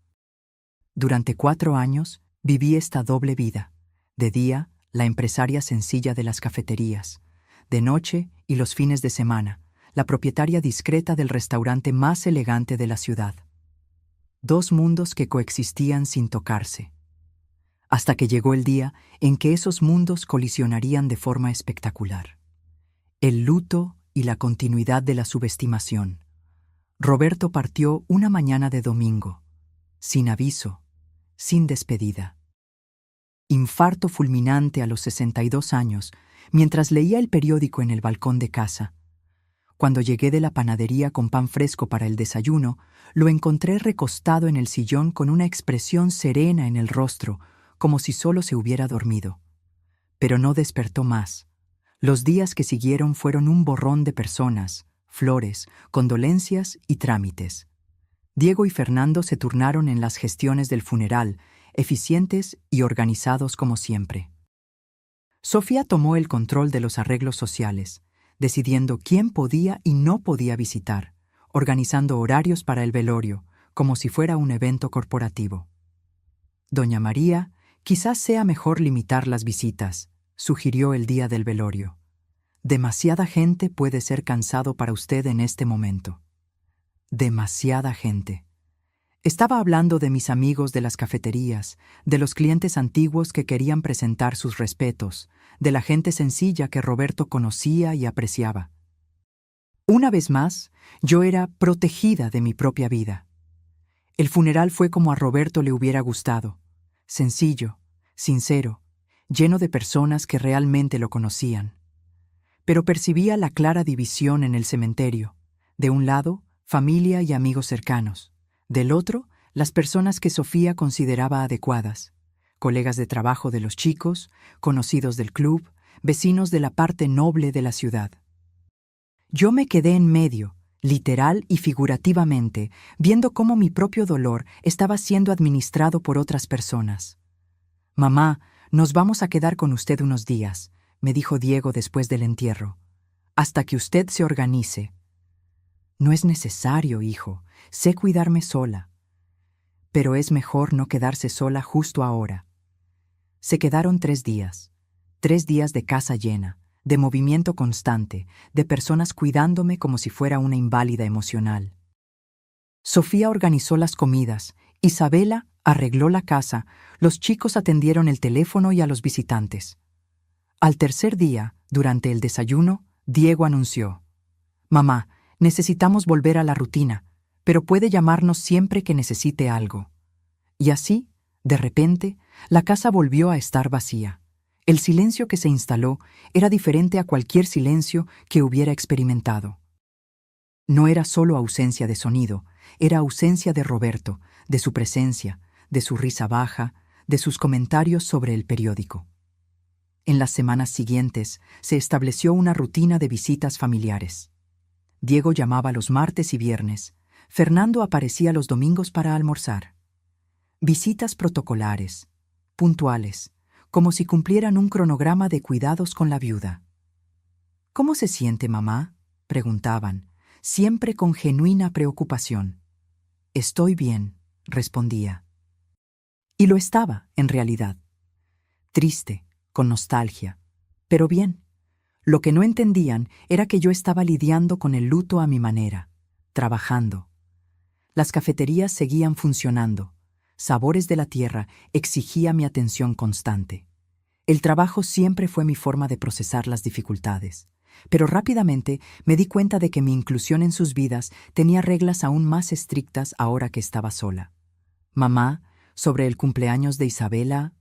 Durante 4 años viví esta doble vida. De día, la empresaria sencilla de las cafeterías. De noche y los fines de semana, la propietaria discreta del restaurante más elegante de la ciudad. 2 mundos que coexistían sin tocarse. Hasta que llegó el día en que esos mundos colisionarían de forma espectacular. El luto y la continuidad de la subestimación. Roberto partió una mañana de domingo, sin aviso, sin despedida. Infarto fulminante a los 62 años, mientras leía el periódico en el balcón de casa. Cuando llegué de la panadería con pan fresco para el desayuno, lo encontré recostado en el sillón con una expresión serena en el rostro, como si solo se hubiera dormido. Pero no despertó más. Los días que siguieron fueron un borrón de personas, flores, condolencias y trámites. Diego y Fernando se turnaron en las gestiones del funeral, eficientes y organizados como siempre. Sofía tomó el control de los arreglos sociales, decidiendo quién podía y no podía visitar, organizando horarios para el velorio, como si fuera un evento corporativo. Doña María, quizás sea mejor limitar las visitas, sugirió el día del velorio. Demasiada gente puede ser cansado para usted en este momento. Demasiada gente. Estaba hablando de mis amigos de las cafeterías, de los clientes antiguos que querían presentar sus respetos, de la gente sencilla que Roberto conocía y apreciaba. Una vez más, yo era protegida de mi propia vida. El funeral fue como a Roberto le hubiera gustado, sencillo, sincero, lleno de personas que realmente lo conocían. Pero percibía la clara división en el cementerio. De un lado, familia y amigos cercanos. Del otro, las personas que Sofía consideraba adecuadas. Colegas de trabajo de los chicos, conocidos del club, vecinos de la parte noble de la ciudad. Yo me quedé en medio, literal y figurativamente, viendo cómo mi propio dolor estaba siendo administrado por otras personas. «Mamá, nos vamos a quedar con usted unos días», me dijo Diego después del entierro, «hasta que usted se organice». «No es necesario, hijo. Sé cuidarme sola». «Pero es mejor no quedarse sola justo ahora». Se quedaron 3 días. 3 días de casa llena, de movimiento constante, de personas cuidándome como si fuera una inválida emocional. Sofía organizó las comidas, Isabela arregló la casa, los chicos atendieron el teléfono y a los visitantes. Al tercer día, durante el desayuno, Diego anunció: «Mamá, necesitamos volver a la rutina, pero puede llamarnos siempre que necesite algo». Y así, de repente, la casa volvió a estar vacía. El silencio que se instaló era diferente a cualquier silencio que hubiera experimentado. No era solo ausencia de sonido, era ausencia de Roberto, de su presencia, de su risa baja, de sus comentarios sobre el periódico. En las semanas siguientes se estableció una rutina de visitas familiares. Diego llamaba los martes y viernes. Fernando aparecía los domingos para almorzar. Visitas protocolares, puntuales, como si cumplieran un cronograma de cuidados con la viuda. «¿Cómo se siente, mamá?», preguntaban, siempre con genuina preocupación. «Estoy bien», respondía. Y lo estaba, en realidad. Triste, con nostalgia, pero bien. Lo que no entendían era que yo estaba lidiando con el luto a mi manera, trabajando. Las cafeterías seguían funcionando. Sabores de la Tierra exigía mi atención constante. El trabajo siempre fue mi forma de procesar las dificultades, pero rápidamente me di cuenta de que mi inclusión en sus vidas tenía reglas aún más estrictas ahora que estaba sola. «Mamá, sobre el cumpleaños de Isabela...».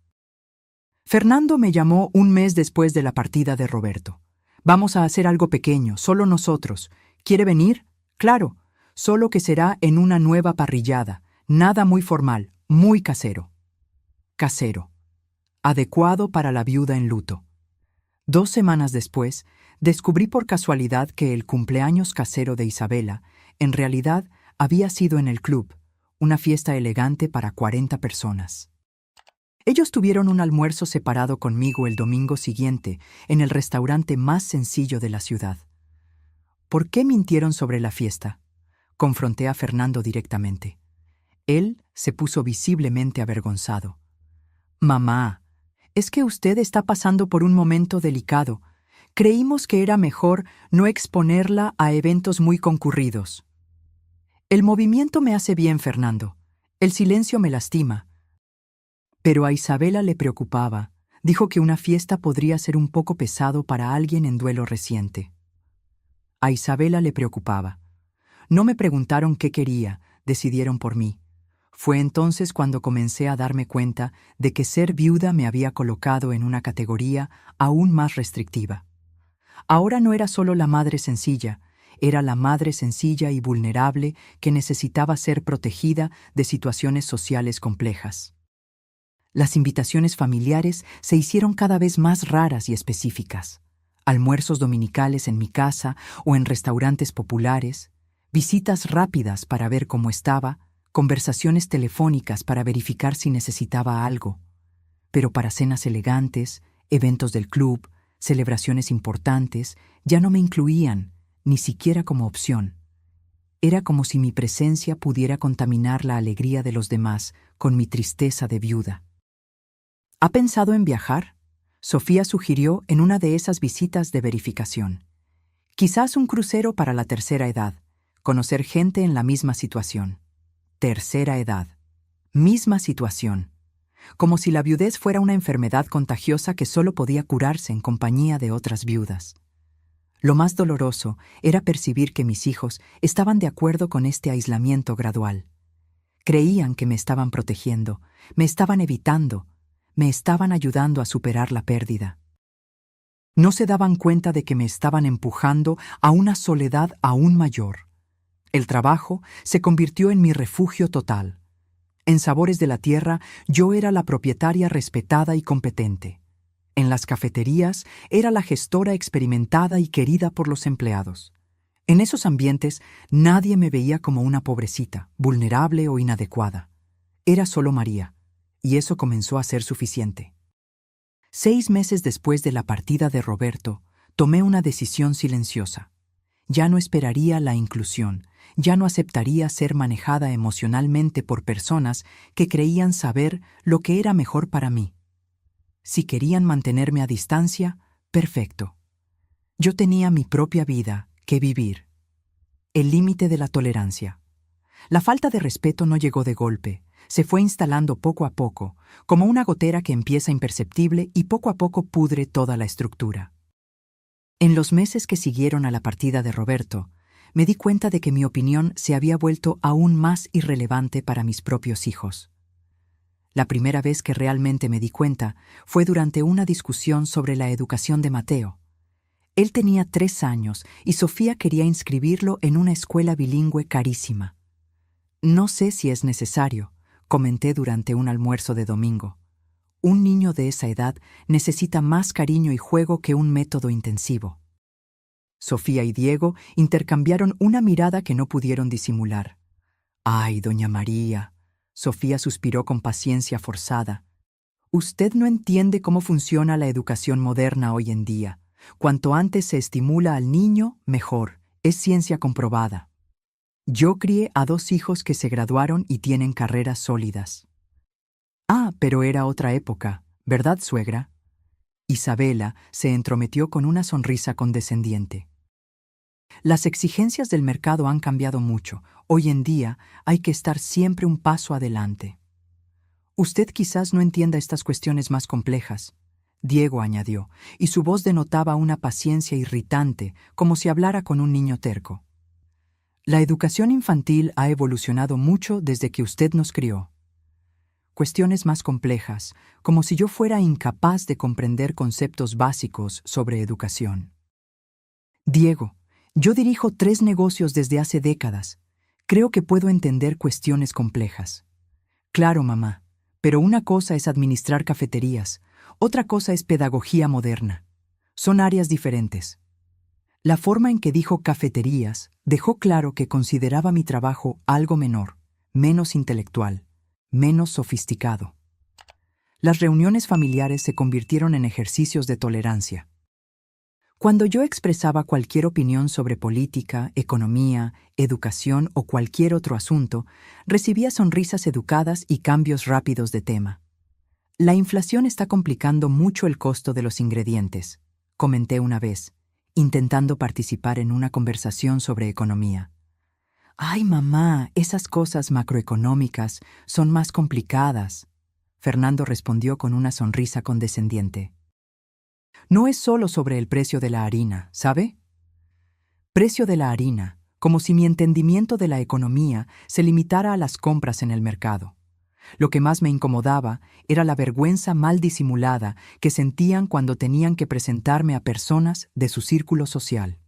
Fernando me llamó un mes después de la partida de Roberto. «Vamos a hacer algo pequeño, solo nosotros. ¿Quiere venir?». «Claro, solo que será en una nueva parrillada. Nada muy formal, muy casero. Casero. Adecuado para la viuda en luto. 2 semanas después, descubrí por casualidad que el cumpleaños casero de Isabela, en realidad, había sido en el club, una fiesta elegante para 40 personas. Ellos tuvieron un almuerzo separado conmigo el domingo siguiente en el restaurante más sencillo de la ciudad. ¿Por qué mintieron sobre la fiesta? Confronté a Fernando directamente. Él se puso visiblemente avergonzado. Mamá, es que usted está pasando por un momento delicado. Creímos que era mejor no exponerla a eventos muy concurridos. El movimiento me hace bien, Fernando. El silencio me lastima. Pero a Isabela le preocupaba. Dijo que una fiesta podría ser un poco pesado para alguien en duelo reciente. A Isabela le preocupaba. No me preguntaron qué quería, decidieron por mí. Fue entonces cuando comencé a darme cuenta de que ser viuda me había colocado en una categoría aún más restrictiva. Ahora no era solo la madre sencilla, era la madre sencilla y vulnerable que necesitaba ser protegida de situaciones sociales complejas. Las invitaciones familiares se hicieron cada vez más raras y específicas. Almuerzos dominicales en mi casa o en restaurantes populares, visitas rápidas para ver cómo estaba, conversaciones telefónicas para verificar si necesitaba algo. Pero para cenas elegantes, eventos del club, celebraciones importantes, ya no me incluían, ni siquiera como opción. Era como si mi presencia pudiera contaminar la alegría de los demás con mi tristeza de viuda. ¿Ha pensado en viajar? Sofía sugirió en una de esas visitas de verificación. Quizás un crucero para la tercera edad, conocer gente en la misma situación. Tercera edad. Misma situación. Como si la viudez fuera una enfermedad contagiosa que solo podía curarse en compañía de otras viudas. Lo más doloroso era percibir que mis hijos estaban de acuerdo con este aislamiento gradual. Creían que me estaban protegiendo, me estaban evitando, me estaban ayudando a superar la pérdida. No se daban cuenta de que me estaban empujando a una soledad aún mayor. El trabajo se convirtió en mi refugio total. En Sabores de la Tierra, yo era la propietaria respetada y competente. En las cafeterías, era la gestora experimentada y querida por los empleados. En esos ambientes, nadie me veía como una pobrecita, vulnerable o inadecuada. Era solo María, y eso comenzó a ser suficiente. 6 meses después de la partida de Roberto, tomé una decisión silenciosa. Ya no esperaría la inclusión, ya no aceptaría ser manejada emocionalmente por personas que creían saber lo que era mejor para mí. Si querían mantenerme a distancia, perfecto. Yo tenía mi propia vida que vivir. El límite de la tolerancia. La falta de respeto no llegó de golpe, se fue instalando poco a poco, como una gotera que empieza imperceptible y poco a poco pudre toda la estructura. En los meses que siguieron a la partida de Roberto, me di cuenta de que mi opinión se había vuelto aún más irrelevante para mis propios hijos. La primera vez que realmente me di cuenta fue durante una discusión sobre la educación de Mateo. Él tenía 3 años y Sofía quería inscribirlo en una escuela bilingüe carísima. No sé si es necesario, comenté durante un almuerzo de domingo. Un niño de esa edad necesita más cariño y juego que un método intensivo. Sofía y Diego intercambiaron una mirada que no pudieron disimular. «Ay, doña María», Sofía suspiró con paciencia forzada. «Usted no entiende cómo funciona la educación moderna hoy en día. Cuanto antes se estimula al niño, mejor. Es ciencia comprobada. Yo crié a 2 hijos que se graduaron y tienen carreras sólidas». «Ah, pero era otra época, ¿verdad, suegra?» Isabela se entrometió con una sonrisa condescendiente. Las exigencias del mercado han cambiado mucho. Hoy en día hay que estar siempre un paso adelante. Usted quizás no entienda estas cuestiones más complejas, Diego añadió, y su voz denotaba una paciencia irritante, como si hablara con un niño terco. La educación infantil ha evolucionado mucho desde que usted nos crió. Cuestiones más complejas, como si yo fuera incapaz de comprender conceptos básicos sobre educación. Diego, yo dirijo 3 negocios desde hace décadas. Creo que puedo entender cuestiones complejas. Claro, mamá, pero una cosa es administrar cafeterías, otra cosa es pedagogía moderna. Son áreas diferentes. La forma en que dijo cafeterías dejó claro que consideraba mi trabajo algo menor, menos intelectual, menos sofisticado. Las reuniones familiares se convirtieron en ejercicios de tolerancia. Cuando yo expresaba cualquier opinión sobre política, economía, educación o cualquier otro asunto, recibía sonrisas educadas y cambios rápidos de tema. La inflación está complicando mucho el costo de los ingredientes, comenté una vez, intentando participar en una conversación sobre economía. Ay, mamá, esas cosas macroeconómicas son más complicadas, Fernando respondió con una sonrisa condescendiente. No es solo sobre el precio de la harina, ¿sabe? Precio de la harina, como si mi entendimiento de la economía se limitara a las compras en el mercado. Lo que más me incomodaba era la vergüenza mal disimulada que sentían cuando tenían que presentarme a personas de su círculo social.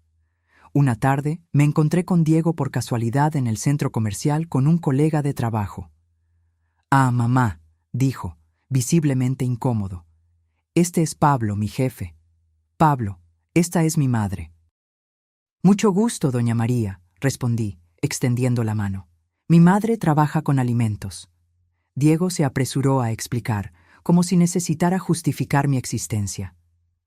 Una tarde me encontré con Diego por casualidad en el centro comercial con un colega de trabajo. «Ah, mamá», dijo, visiblemente incómodo. «Este es Pablo, mi jefe. Pablo, esta es mi madre». «Mucho gusto, doña María», respondí, extendiendo la mano. «Mi madre trabaja con alimentos». Diego se apresuró a explicar, como si necesitara justificar mi existencia.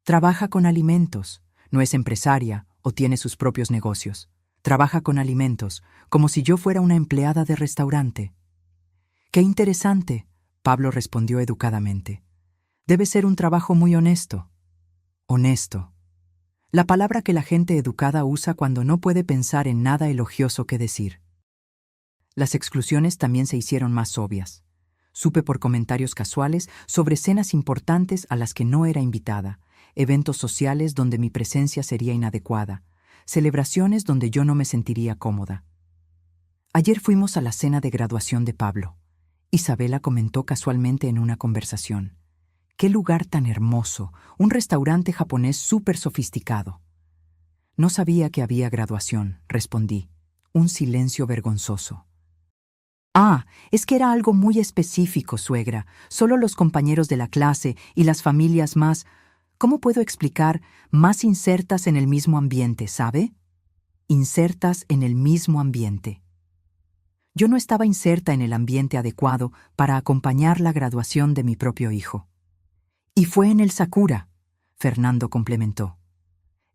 «Trabaja con alimentos, no es empresaria o tiene sus propios negocios. Trabaja con alimentos, como si yo fuera una empleada de restaurante». «Qué interesante», Pablo respondió educadamente. «Debe ser un trabajo muy honesto». Honesto. La palabra que la gente educada usa cuando no puede pensar en nada elogioso que decir. Las exclusiones también se hicieron más obvias. Supe por comentarios casuales sobre cenas importantes a las que no era invitada, eventos sociales donde mi presencia sería inadecuada, celebraciones donde yo no me sentiría cómoda. Ayer fuimos a la cena de graduación de Pablo. Isabela comentó casualmente en una conversación. «Qué lugar tan hermoso, un restaurante japonés súper sofisticado». «No sabía que había graduación», respondí. Un silencio vergonzoso. «Ah, es que era algo muy específico, suegra. Solo los compañeros de la clase y las familias más, ¿cómo puedo explicar? Más insertas en el mismo ambiente, ¿sabe? Insertas en el mismo ambiente». Yo no estaba inserta en el ambiente adecuado para acompañar la graduación de mi propio hijo. «Y fue en el Sakura», Fernando complementó.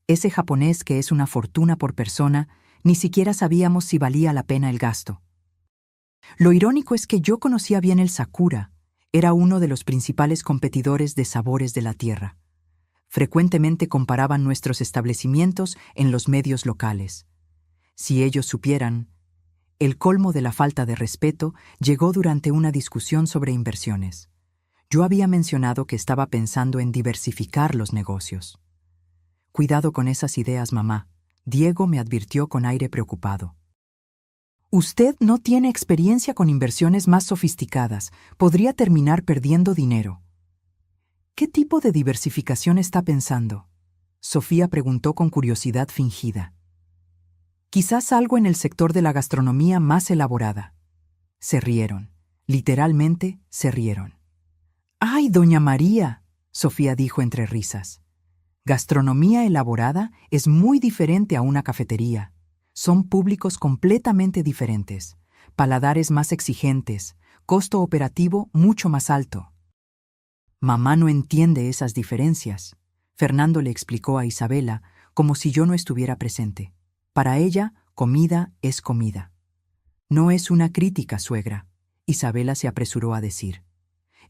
«Ese japonés que es una fortuna por persona, ni siquiera sabíamos si valía la pena el gasto». Lo irónico es que yo conocía bien el Sakura. Era uno de los principales competidores de Sabores de la Tierra. Frecuentemente comparaban nuestros establecimientos en los medios locales. Si ellos supieran, el colmo de la falta de respeto llegó durante una discusión sobre inversiones. Yo había mencionado que estaba pensando en diversificar los negocios. «Cuidado con esas ideas, mamá», Diego me advirtió con aire preocupado. «Usted no tiene experiencia con inversiones más sofisticadas. Podría terminar perdiendo dinero». «¿Qué tipo de diversificación está pensando?», Sofía preguntó con curiosidad fingida. «Quizás algo en el sector de la gastronomía más elaborada». Se rieron. Literalmente se rieron. «¡Ay, doña María!», Sofía dijo entre risas. «Gastronomía elaborada es muy diferente a una cafetería. Son públicos completamente diferentes, paladares más exigentes, costo operativo mucho más alto». «Mamá no entiende esas diferencias», Fernando le explicó a Isabela, como si yo no estuviera presente. «Para ella, comida es comida». «No es una crítica, suegra», Isabela se apresuró a decir.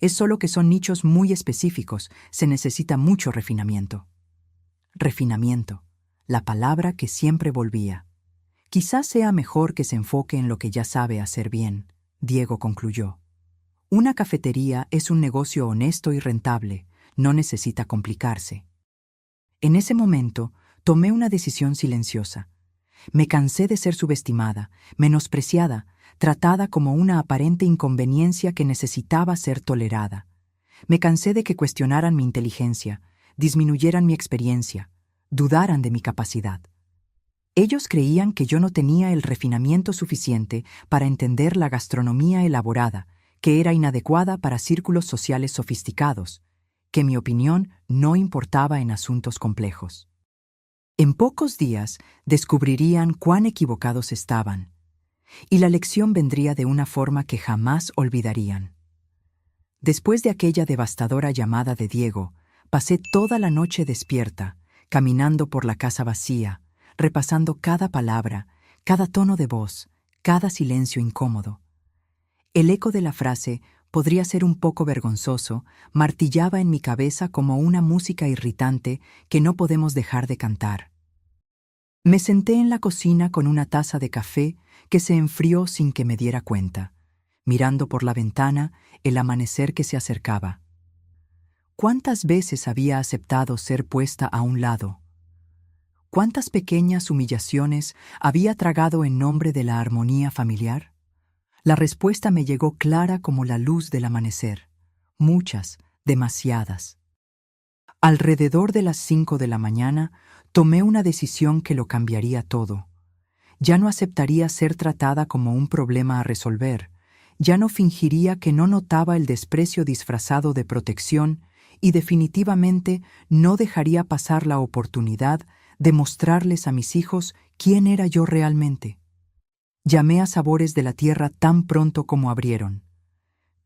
«Es solo que son nichos muy específicos, se necesita mucho refinamiento». Refinamiento, la palabra que siempre volvía. «Quizás sea mejor que se enfoque en lo que ya sabe hacer bien», Diego concluyó. «Una cafetería es un negocio honesto y rentable, no necesita complicarse». En ese momento, tomé una decisión silenciosa. Me cansé de ser subestimada, menospreciada, tratada como una aparente inconveniencia que necesitaba ser tolerada. Me cansé de que cuestionaran mi inteligencia, disminuyeran mi experiencia, dudaran de mi capacidad. Ellos creían que yo no tenía el refinamiento suficiente para entender la gastronomía elaborada, que era inadecuada para círculos sociales sofisticados, que mi opinión no importaba en asuntos complejos. En pocos días descubrirían cuán equivocados estaban, y la lección vendría de una forma que jamás olvidarían. Después de aquella devastadora llamada de Diego, pasé toda la noche despierta, caminando por la casa vacía, repasando cada palabra, cada tono de voz, cada silencio incómodo. El eco de la frase, podría ser un poco vergonzoso, martillaba en mi cabeza como una música irritante que no podemos dejar de cantar. Me senté en la cocina con una taza de café que se enfrió sin que me diera cuenta, mirando por la ventana el amanecer que se acercaba. ¿Cuántas veces había aceptado ser puesta a un lado? ¿Cuántas pequeñas humillaciones había tragado en nombre de la armonía familiar? La respuesta me llegó clara como la luz del amanecer. Muchas, demasiadas. Alrededor de las 5 de la mañana, tomé una decisión que lo cambiaría todo. Ya no aceptaría ser tratada como un problema a resolver. Ya no fingiría que no notaba el desprecio disfrazado de protección y definitivamente no dejaría pasar la oportunidad de mostrarles a mis hijos quién era yo realmente. Llamé a Sabores de la Tierra tan pronto como abrieron.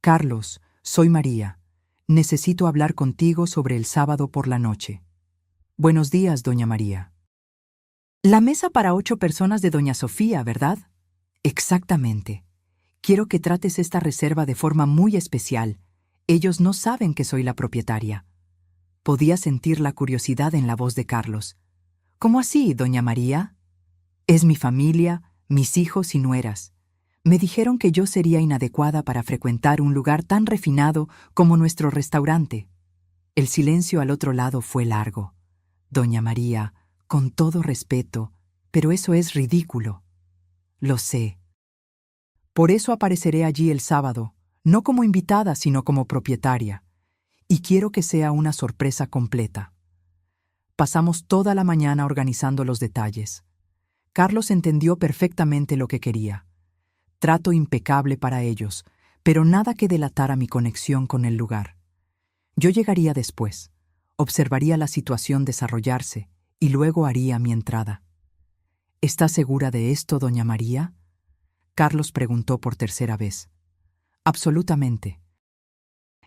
Carlos, soy María. Necesito hablar contigo sobre el sábado por la noche. Buenos días, doña María. La mesa para 8 personas de doña Sofía, ¿verdad? Exactamente. Quiero que trates esta reserva de forma muy especial. Ellos no saben que soy la propietaria. Podía sentir la curiosidad en la voz de Carlos. ¿Cómo así, doña María? Es mi familia, mis hijos y nueras. Me dijeron que yo sería inadecuada para frecuentar un lugar tan refinado como nuestro restaurante. El silencio al otro lado fue largo. Doña María, con todo respeto, pero eso es ridículo. Lo sé. Por eso apareceré allí el sábado, no como invitada, sino como propietaria. Y quiero que sea una sorpresa completa. Pasamos toda la mañana organizando los detalles. Carlos entendió perfectamente lo que quería. Trato impecable para ellos, pero nada que delatara mi conexión con el lugar. Yo llegaría después, observaría la situación desarrollarse y luego haría mi entrada. ¿Está segura de esto, doña María? Carlos preguntó por tercera vez. Absolutamente.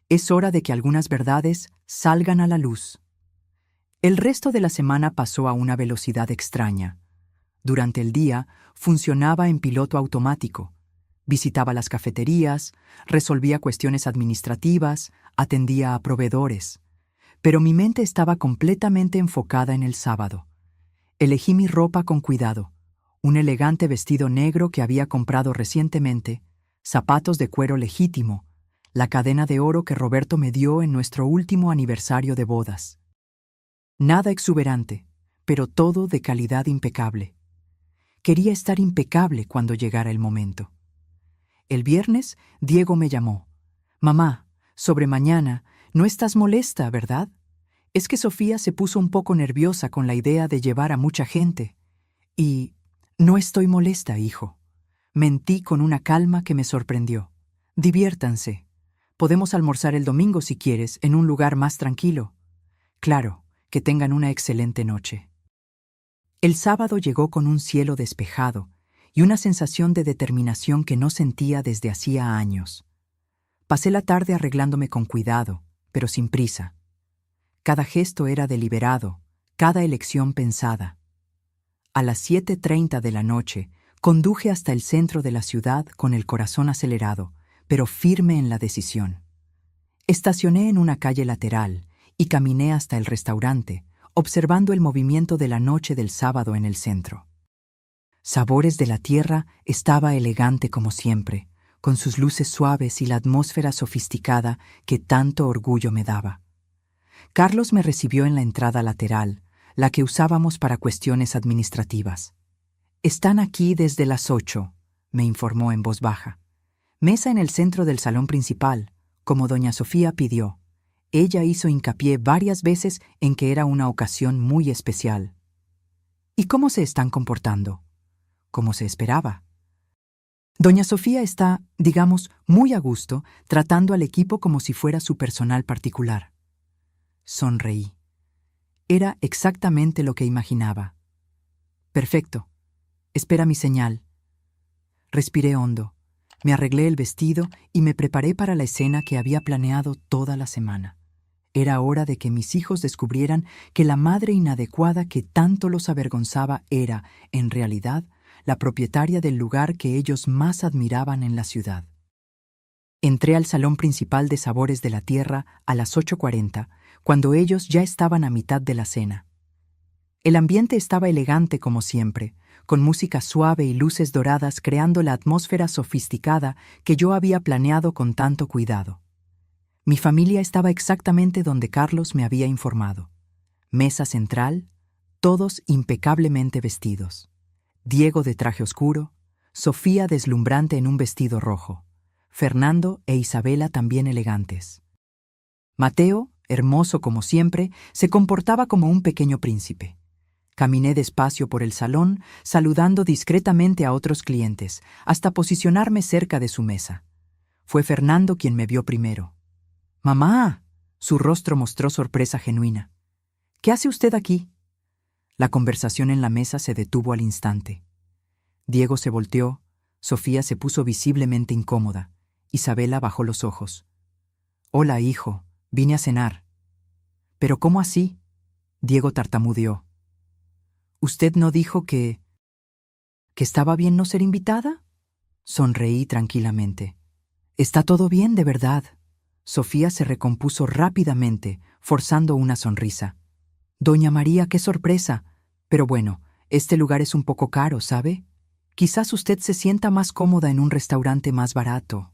Es hora de que algunas verdades salgan a la luz. El resto de la semana pasó a una velocidad extraña. Durante el día funcionaba en piloto automático. Visitaba las cafeterías, resolvía cuestiones administrativas, atendía a proveedores. Pero mi mente estaba completamente enfocada en el sábado. Elegí mi ropa con cuidado. Un elegante vestido negro que había comprado recientemente, zapatos de cuero legítimo, la cadena de oro que Roberto me dio en nuestro último aniversario de bodas. Nada exuberante, pero todo de calidad impecable. Quería estar impecable cuando llegara el momento. El viernes, Diego me llamó. Mamá, sobre mañana, no estás molesta, ¿verdad? Es que Sofía se puso un poco nerviosa con la idea de llevar a mucha gente. Y no estoy molesta, hijo. Mentí con una calma que me sorprendió. Diviértanse. Podemos almorzar el domingo si quieres, en un lugar más tranquilo. Claro, que tengan una excelente noche. El sábado llegó con un cielo despejado y una sensación de determinación que no sentía desde hacía años. Pasé la tarde arreglándome con cuidado, pero sin prisa. Cada gesto era deliberado, cada elección pensada. A las 7:30 de la noche, conduje hasta el centro de la ciudad con el corazón acelerado, pero firme en la decisión. Estacioné en una calle lateral y caminé hasta el restaurante, observando el movimiento de la noche del sábado en el centro. Sabores de la Tierra estaba elegante como siempre, con sus luces suaves y la atmósfera sofisticada que tanto orgullo me daba. Carlos me recibió en la entrada lateral, la que usábamos para cuestiones administrativas. «Están aquí desde las 8», me informó en voz baja. «Mesa en el centro del salón principal, como doña Sofía pidió». Ella hizo hincapié varias veces en que era una ocasión muy especial. ¿Y cómo se están comportando? Como se esperaba. Doña Sofía está, digamos, muy a gusto, tratando al equipo como si fuera su personal particular. Sonreí. Era exactamente lo que imaginaba. Perfecto. Espera mi señal. Respiré hondo. Me arreglé el vestido y me preparé para la escena que había planeado toda la semana. Era hora de que mis hijos descubrieran que la madre inadecuada que tanto los avergonzaba era, en realidad, la propietaria del lugar que ellos más admiraban en la ciudad. Entré al salón principal de Sabores de la Tierra a las 8:40, cuando ellos ya estaban a mitad de la cena. El ambiente estaba elegante como siempre, con música suave y luces doradas creando la atmósfera sofisticada que yo había planeado con tanto cuidado. Mi familia estaba exactamente donde Carlos me había informado. Mesa central, todos impecablemente vestidos. Diego de traje oscuro, Sofía deslumbrante en un vestido rojo, Fernando e Isabela también elegantes. Mateo, hermoso como siempre, se comportaba como un pequeño príncipe. Caminé despacio por el salón, saludando discretamente a otros clientes, hasta posicionarme cerca de su mesa. Fue Fernando quien me vio primero. «¡Mamá!». Su rostro mostró sorpresa genuina. «¿Qué hace usted aquí?». La conversación en la mesa se detuvo al instante. Diego se volteó, Sofía se puso visiblemente incómoda, Isabela bajó los ojos. «Hola, hijo, vine a cenar». «¿Pero cómo así?». Diego tartamudeó. «¿Usted no dijo que estaba bien no ser invitada?». Sonreí tranquilamente. «Está todo bien, de verdad». Sofía se recompuso rápidamente, forzando una sonrisa. «Doña María, qué sorpresa. Pero bueno, este lugar es un poco caro, ¿sabe? Quizás usted se sienta más cómoda en un restaurante más barato».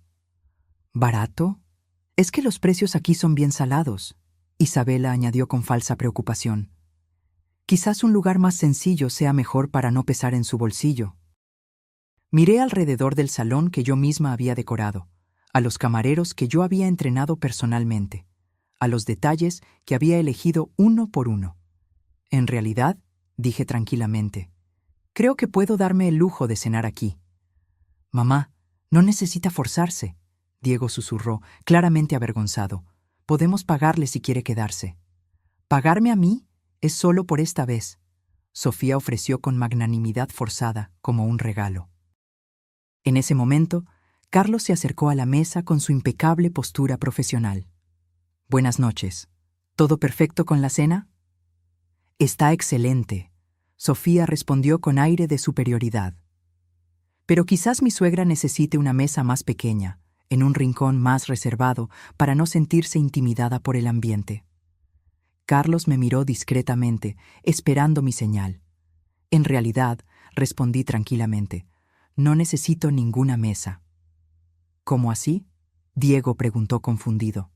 «¿Barato? Es que los precios aquí son bien salados», Isabela añadió con falsa preocupación. «Quizás un lugar más sencillo sea mejor para no pesar en su bolsillo». Miré alrededor del salón que yo misma había decorado, a los camareros que yo había entrenado personalmente, a los detalles que había elegido uno por uno. «En realidad», dije tranquilamente, «creo que puedo darme el lujo de cenar aquí». «Mamá, no necesita forzarse», Diego susurró, claramente avergonzado. «Podemos pagarle si quiere quedarse». «¿Pagarme a mí? Es solo por esta vez», Sofía ofreció con magnanimidad forzada, como un regalo. En ese momento, Carlos se acercó a la mesa con su impecable postura profesional. «Buenas noches. ¿Todo perfecto con la cena?». «Está excelente», Sofía respondió con aire de superioridad. «Pero quizás mi suegra necesite una mesa más pequeña, en un rincón más reservado, para no sentirse intimidada por el ambiente». Carlos me miró discretamente, esperando mi señal. «En realidad», respondí tranquilamente, «no necesito ninguna mesa». «¿Cómo así?», Diego preguntó confundido.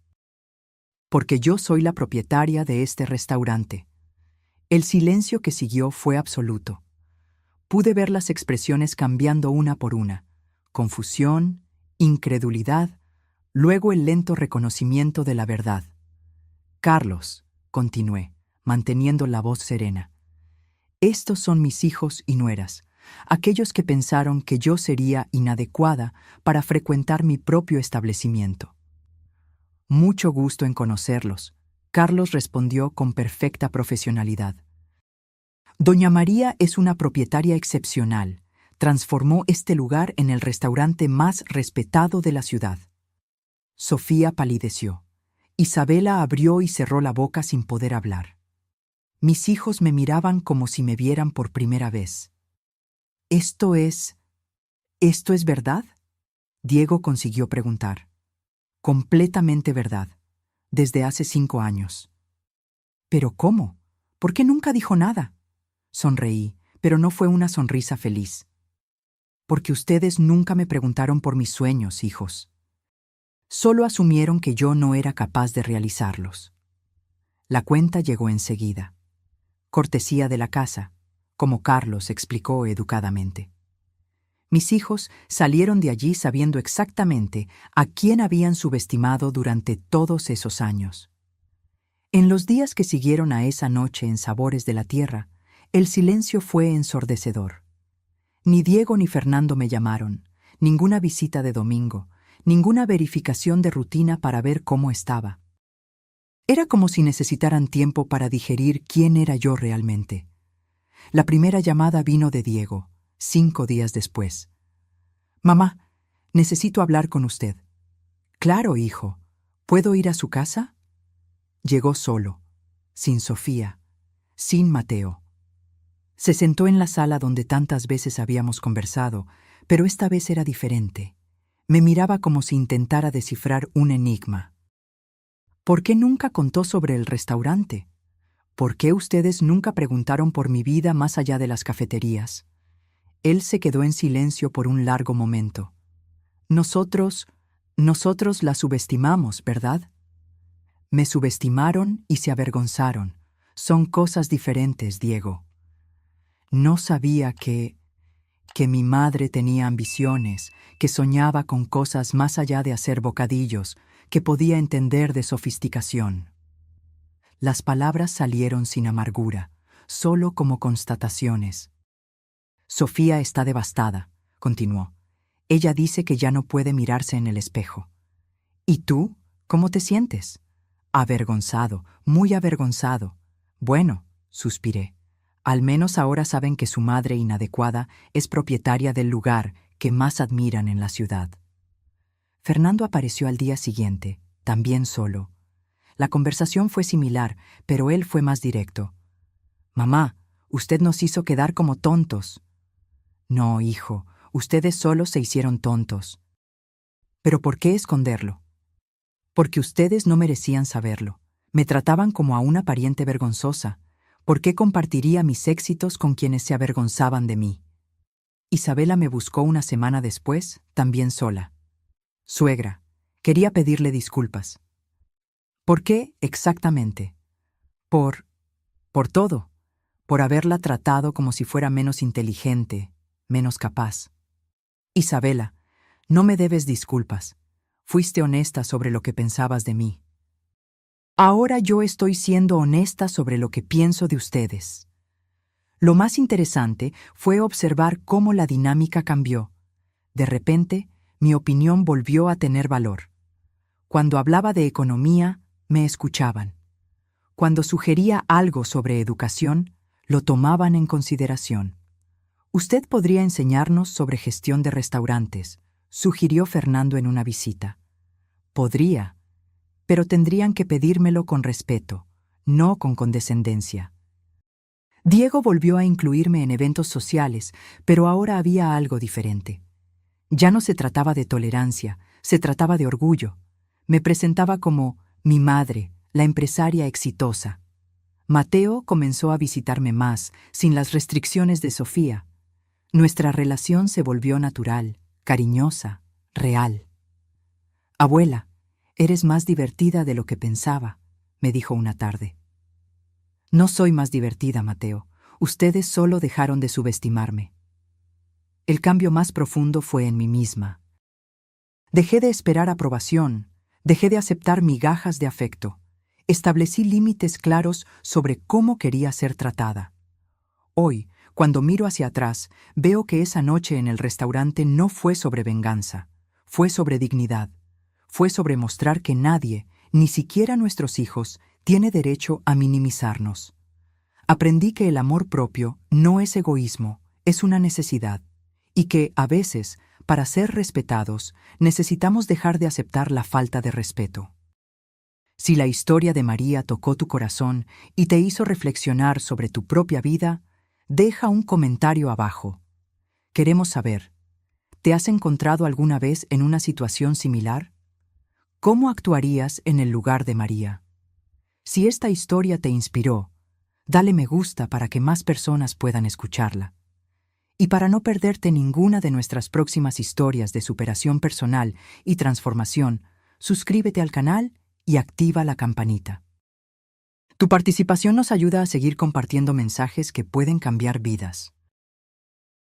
«Porque yo soy la propietaria de este restaurante». El silencio que siguió fue absoluto. Pude ver las expresiones cambiando una por una: confusión, incredulidad, luego el lento reconocimiento de la verdad. «Carlos», continué, manteniendo la voz serena, «estos son mis hijos y nueras, aquellos que pensaron que yo sería inadecuada para frecuentar mi propio establecimiento». «Mucho gusto en conocerlos», Carlos respondió con perfecta profesionalidad. «Doña María es una propietaria excepcional. Transformó este lugar en el restaurante más respetado de la ciudad». Sofía palideció. Isabela abrió y cerró la boca sin poder hablar. Mis hijos me miraban como si me vieran por primera vez. ¿Esto es verdad?», Diego consiguió preguntar. «Completamente verdad. Desde hace 5 años». «¿Pero cómo? ¿Por qué nunca dijo nada?». Sonreí, pero no fue una sonrisa feliz. «Porque ustedes nunca me preguntaron por mis sueños, hijos. Solo asumieron que yo no era capaz de realizarlos». La cuenta llegó enseguida. Cortesía de la casa, como Carlos explicó educadamente. Mis hijos salieron de allí sabiendo exactamente a quién habían subestimado durante todos esos años. En los días que siguieron a esa noche en Sabores de la Tierra, El silencio fue ensordecedor. Ni Diego ni Fernando me llamaron, ninguna visita de domingo, ninguna verificación de rutina para ver cómo estaba. Era como si necesitaran tiempo para digerir quién era yo realmente. La primera llamada vino de Diego, 5 días después. «Mamá, necesito hablar con usted». «Claro, hijo. ¿Puedo ir a su casa?» Llegó solo, sin Sofía, sin Mateo. Se sentó en la sala donde tantas veces habíamos conversado, pero esta vez era diferente. Me miraba como si intentara descifrar un enigma. ¿Por qué nunca contó sobre el restaurante? ¿Por qué ustedes nunca preguntaron por mi vida más allá de las cafeterías? Él se quedó en silencio por un largo momento. Nosotros la subestimamos, ¿verdad? Me subestimaron y se avergonzaron. Son cosas diferentes, Diego. No sabía que mi madre tenía ambiciones, que soñaba con cosas más allá de hacer bocadillos, que podía entender de sofisticación. Las palabras salieron sin amargura, solo como constataciones. Sofía está devastada, continuó. Ella dice que ya no puede mirarse en el espejo. ¿Y tú? ¿Cómo te sientes? Avergonzado, muy avergonzado. Bueno, suspiré. Al menos ahora saben que su madre inadecuada es propietaria del lugar que más admiran en la ciudad. Fernando apareció al día siguiente, también solo. La conversación fue similar, pero él fue más directo. «Mamá, usted nos hizo quedar como tontos». «No, hijo, ustedes solos se hicieron tontos». «¿Pero por qué esconderlo?» «Porque ustedes no merecían saberlo. Me trataban como a una pariente vergonzosa. ¿Por qué compartiría mis éxitos con quienes se avergonzaban de mí?» Isabela me buscó una semana después, también sola. «Suegra, quería pedirle disculpas». «¿Por qué exactamente?» Por todo. Por haberla tratado como si fuera menos inteligente, menos capaz». «Isabela, no me debes disculpas. Fuiste honesta sobre lo que pensabas de mí. Ahora yo estoy siendo honesta sobre lo que pienso de ustedes». Lo más interesante fue observar cómo la dinámica cambió. De repente, mi opinión volvió a tener valor. Cuando hablaba de economía, me escuchaban. Cuando sugería algo sobre educación, lo tomaban en consideración. «Usted podría enseñarnos sobre gestión de restaurantes», sugirió Fernando en una visita. «Podría, pero tendrían que pedírmelo con respeto, no con condescendencia». Diego volvió a incluirme en eventos sociales, pero ahora había algo diferente. Ya no se trataba de tolerancia, se trataba de orgullo. Me presentaba como mi madre, la empresaria exitosa. Mateo comenzó a visitarme más, sin las restricciones de Sofía. Nuestra relación se volvió natural, cariñosa, real. «Abuela, eres más divertida de lo que pensaba», me dijo una tarde. «No soy más divertida, Mateo. Ustedes solo dejaron de subestimarme». El cambio más profundo fue en mí misma. Dejé de esperar aprobación, dejé de aceptar migajas de afecto. Establecí límites claros sobre cómo quería ser tratada. Hoy, cuando miro hacia atrás, veo que esa noche en el restaurante no fue sobre venganza, fue sobre dignidad, fue sobre mostrar que nadie, ni siquiera nuestros hijos, tiene derecho a minimizarnos. Aprendí que el amor propio no es egoísmo, es una necesidad, y que, a veces, para ser respetados, necesitamos dejar de aceptar la falta de respeto. Si la historia de María tocó tu corazón y te hizo reflexionar sobre tu propia vida, deja un comentario abajo. Queremos saber, ¿te has encontrado alguna vez en una situación similar? ¿Cómo actuarías en el lugar de María? Si esta historia te inspiró, dale me gusta para que más personas puedan escucharla. Y para no perderte ninguna de nuestras próximas historias de superación personal y transformación, suscríbete al canal y activa la campanita. Tu participación nos ayuda a seguir compartiendo mensajes que pueden cambiar vidas.